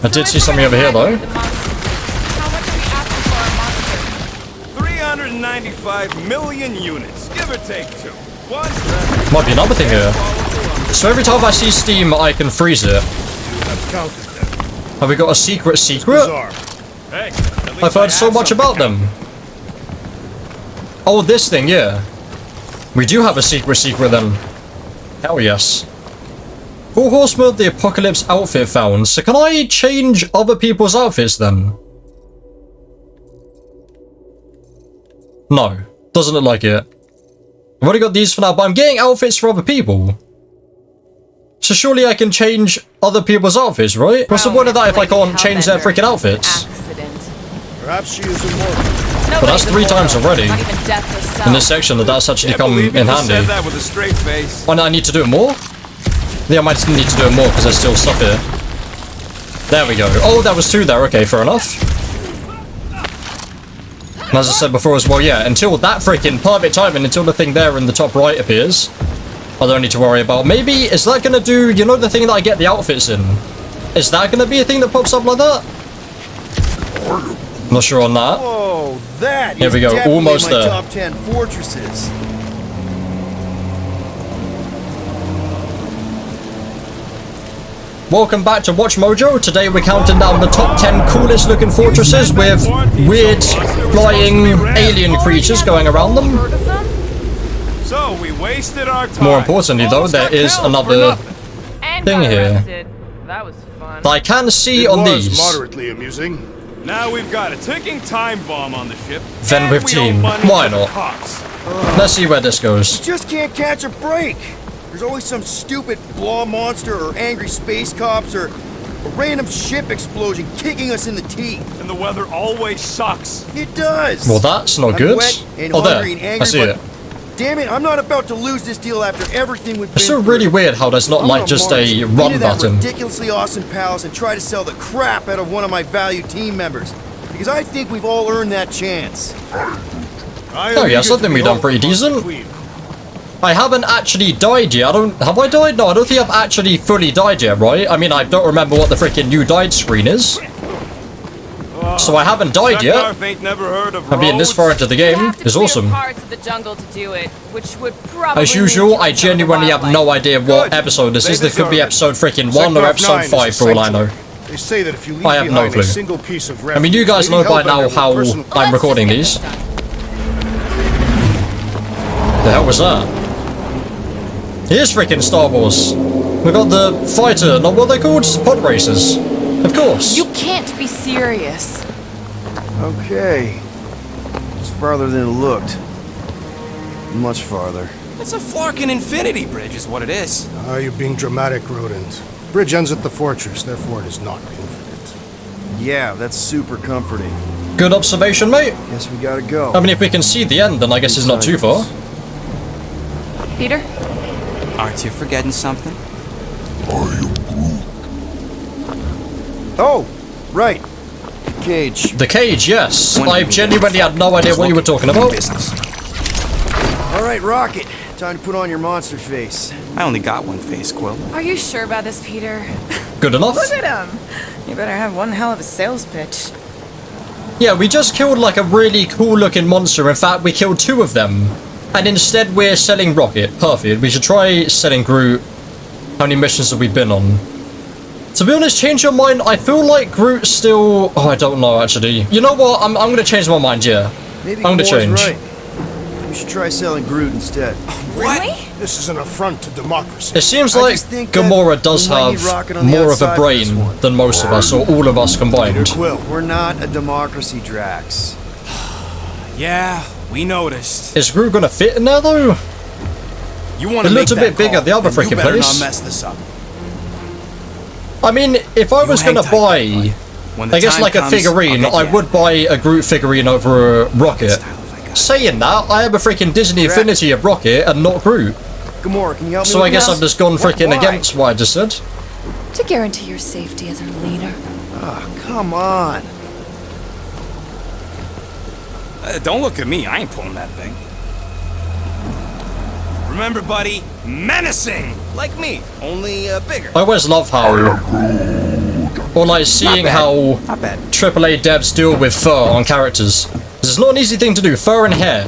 I did see something over here though. How much are we asking for our monster? 395 million units, give or take 2. One. Might be another thing here. So every time I see steam, I can freeze it. I've counted them. Have we got a secret? Bizarre. Hey, I've heard so much about them. Oh, this thing, yeah. We do have a secret then. Hell yes. 4 Horsemen of the Apocalypse outfit found. So can I change other people's outfits then? No. Doesn't look like it. I've already got these for now, but I'm getting outfits for other people. So surely I can change other people's outfits, right? What's the point of that if I can't change their freaking outfits? Perhaps she is immortal. But that's 3 times already in this section that's actually come in handy. Said that with a straight face. Oh, no, I need to do it more? Yeah, I might just need to do it more because there's still stuff here. There we go. Oh, that was 2 there. Okay, fair enough. And as I said before as well, yeah, until that freaking perfect timing, until the thing there in the top right appears, I don't need to worry about. Maybe, is that going to do, you know, the thing that I get the outfits in? Is that going to be a thing that pops up like that? Not sure on that. Whoa, that Here we go, definitely almost my there. top 10 fortresses. Welcome back to Watch Mojo. Today we're counting down the top 10 coolest looking fortresses with weird flying alien creatures going around them. So we wasted our time. More importantly though, there is another thing here That was fun. that I can see It on was these. moderately amusing. Now we've got a ticking time bomb on the ship. Then and with we team. owe money Why to the not? cops. Let's see where this goes. Just can't catch a break. There's always some stupid blah monster or angry space cops or a random ship explosion kicking us in the teeth. And the weather always sucks. It does. Well, that's not I'm good. wet and Oh, there. hungry and angry, I see but it. damn it, I'm not about to lose this deal after everything we've been It's still through. really weird how there's not I'm like gonna just march a into run that button. ridiculously awesome palace and try to sell the crap out of one of my valued team members. Because I think we've all earned that chance. Oh yes, I think we've done pretty decent. I haven't actually died yet. Have I died? No, I don't think I've actually fully died yet, right? I mean, I don't remember what the freaking you died screen is. So I haven't died yet. Ain't never heard of I mean, this far into the game is awesome. Parts of the jungle to do it, which would probably As usual, I genuinely have no idea what episode this is. This could be episode freaking 1 or episode 5 for all I know. They say that if you leave I have no behind clue. a single piece of I mean, you guys know by now how Well, I'm recording let's these. just get The hell was that? Here's freaking Star Wars. We got the fighter, not what they're called, pod racers. Of course. You can't be serious. Okay. It's farther than it looked. Much farther. It's a fucking infinity bridge is what it is. You're being dramatic, Rodent. Bridge ends at the fortress, therefore it is not infinite. Yeah, that's super comforting. Good observation, mate. Guess we gotta go. I mean, if we can see the end, then I guess it's not too far. Peter? Aren't you forgetting something? Oh, right. Cage. The cage, yes. I've genuinely had no idea what you were talking about. All right, Rocket. Time to put on your monster face. I only got one face, Quill. Are you sure about this, Peter? Good enough. Look at him. You better have one hell of a sales pitch. Yeah, we just killed like a really cool looking monster. In fact, we killed 2 of them. And instead we're selling Rocket. Perfect. We should try selling Groot. How many missions have we been on? To be honest, change your mind. I feel like Groot still... Oh, I don't know, actually. You know what? I'm going to change my mind, yeah. Maybe I'm going to Gamora's change. right. We should try selling Groot instead. Really? This is an affront to democracy. It seems I like just think that Gamora does we might need have Rocket on the more of outside a for this brain one. than most of us, or all of us combined. Quill, we're not a democracy, Drax. Yeah, we noticed. Is Groot going to fit in there, though? You want It to looked a bit bigger the other then you freaking better place. not mess this up. I mean, if I was hang going to tight, buy... bud. When the I guess time like a comes, I'll figurine, get I ya. would buy a Groot figurine over a Rocket. Saying that, I have a freaking Disney Drax. affinity of Rocket and not Groot. Gamora, can you help me So with I guess this? I've just gone freaking Why? against what I just said. To guarantee your safety as a leader. Oh, come on. Don't look at me. I ain't pulling that thing. Remember, buddy, menacing like me, only bigger. I always love how... Or like seeing how Not bad. AAA devs deal with fur on characters. 'Cause it's not an easy thing to do. Fur and hair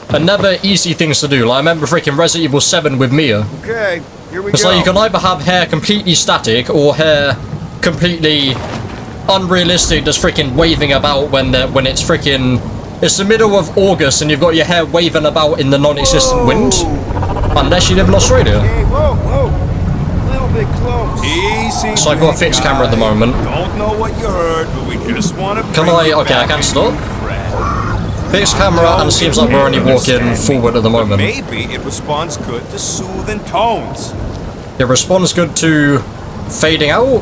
are never easy things to do. Like I remember freaking Resident Evil 7 with Mia. Okay, here we It's go. like you can either have hair completely static or hair completely unrealistic, just freaking waving about when it's freaking... It's the middle of August and you've got your hair waving about in the non-existent wind. Unless you live in Australia. Hey, whoa, whoa. A little bit close. Easy. So I've got a fixed camera at the moment. Don't know what you heard, but we just want to. Can I... Okay, I can stop. Fixed camera and it seems like we're only walking forward at the moment. Maybe it responds good to soothing tones. It responds good to fading out.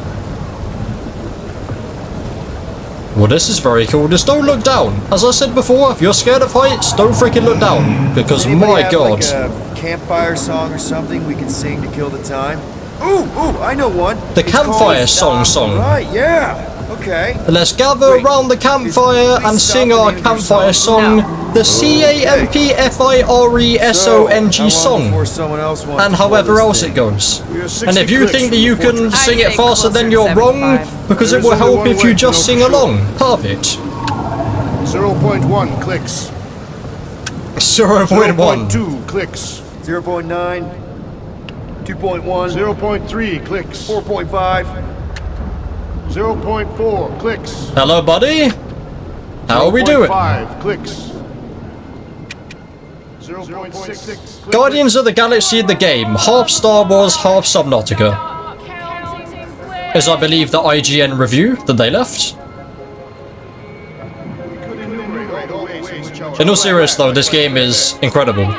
Well, this is very cool. Just don't look down. As I said before, if you're scared of heights, don't freaking look down. Because my god. Like a campfire song or something we can sing to kill the time? Ooh, I know one. The campfire song. Right, yeah. Okay. Let's gather around the campfire and sing our campfire song, the CAMPFIRESONG song, and however else it goes. And if you think that you can sing it faster, then you're wrong, because it will help if you just sing along. Perfect. 0.1 clicks. 0.1. 0.2 clicks. 0.9. 2.1. 0.3 clicks. 4.5. 0.4 clicks. Hello, buddy. How are we doing? 5 clicks. 0.6. Guardians of the Galaxy the game, half Star Wars, half Subnautica. Is I believe the IGN review that they left. In all seriousness though, this game is incredible.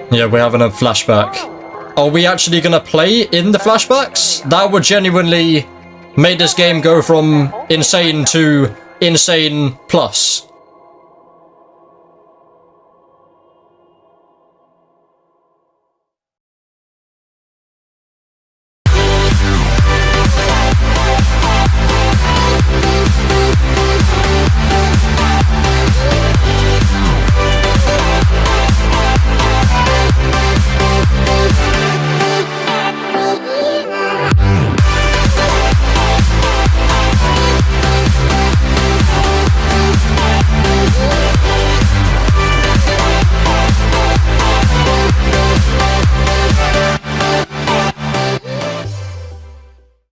Yeah, we're having a flashback. Are we actually gonna play in the flashbacks? That would genuinely make this game go from insane to insane plus.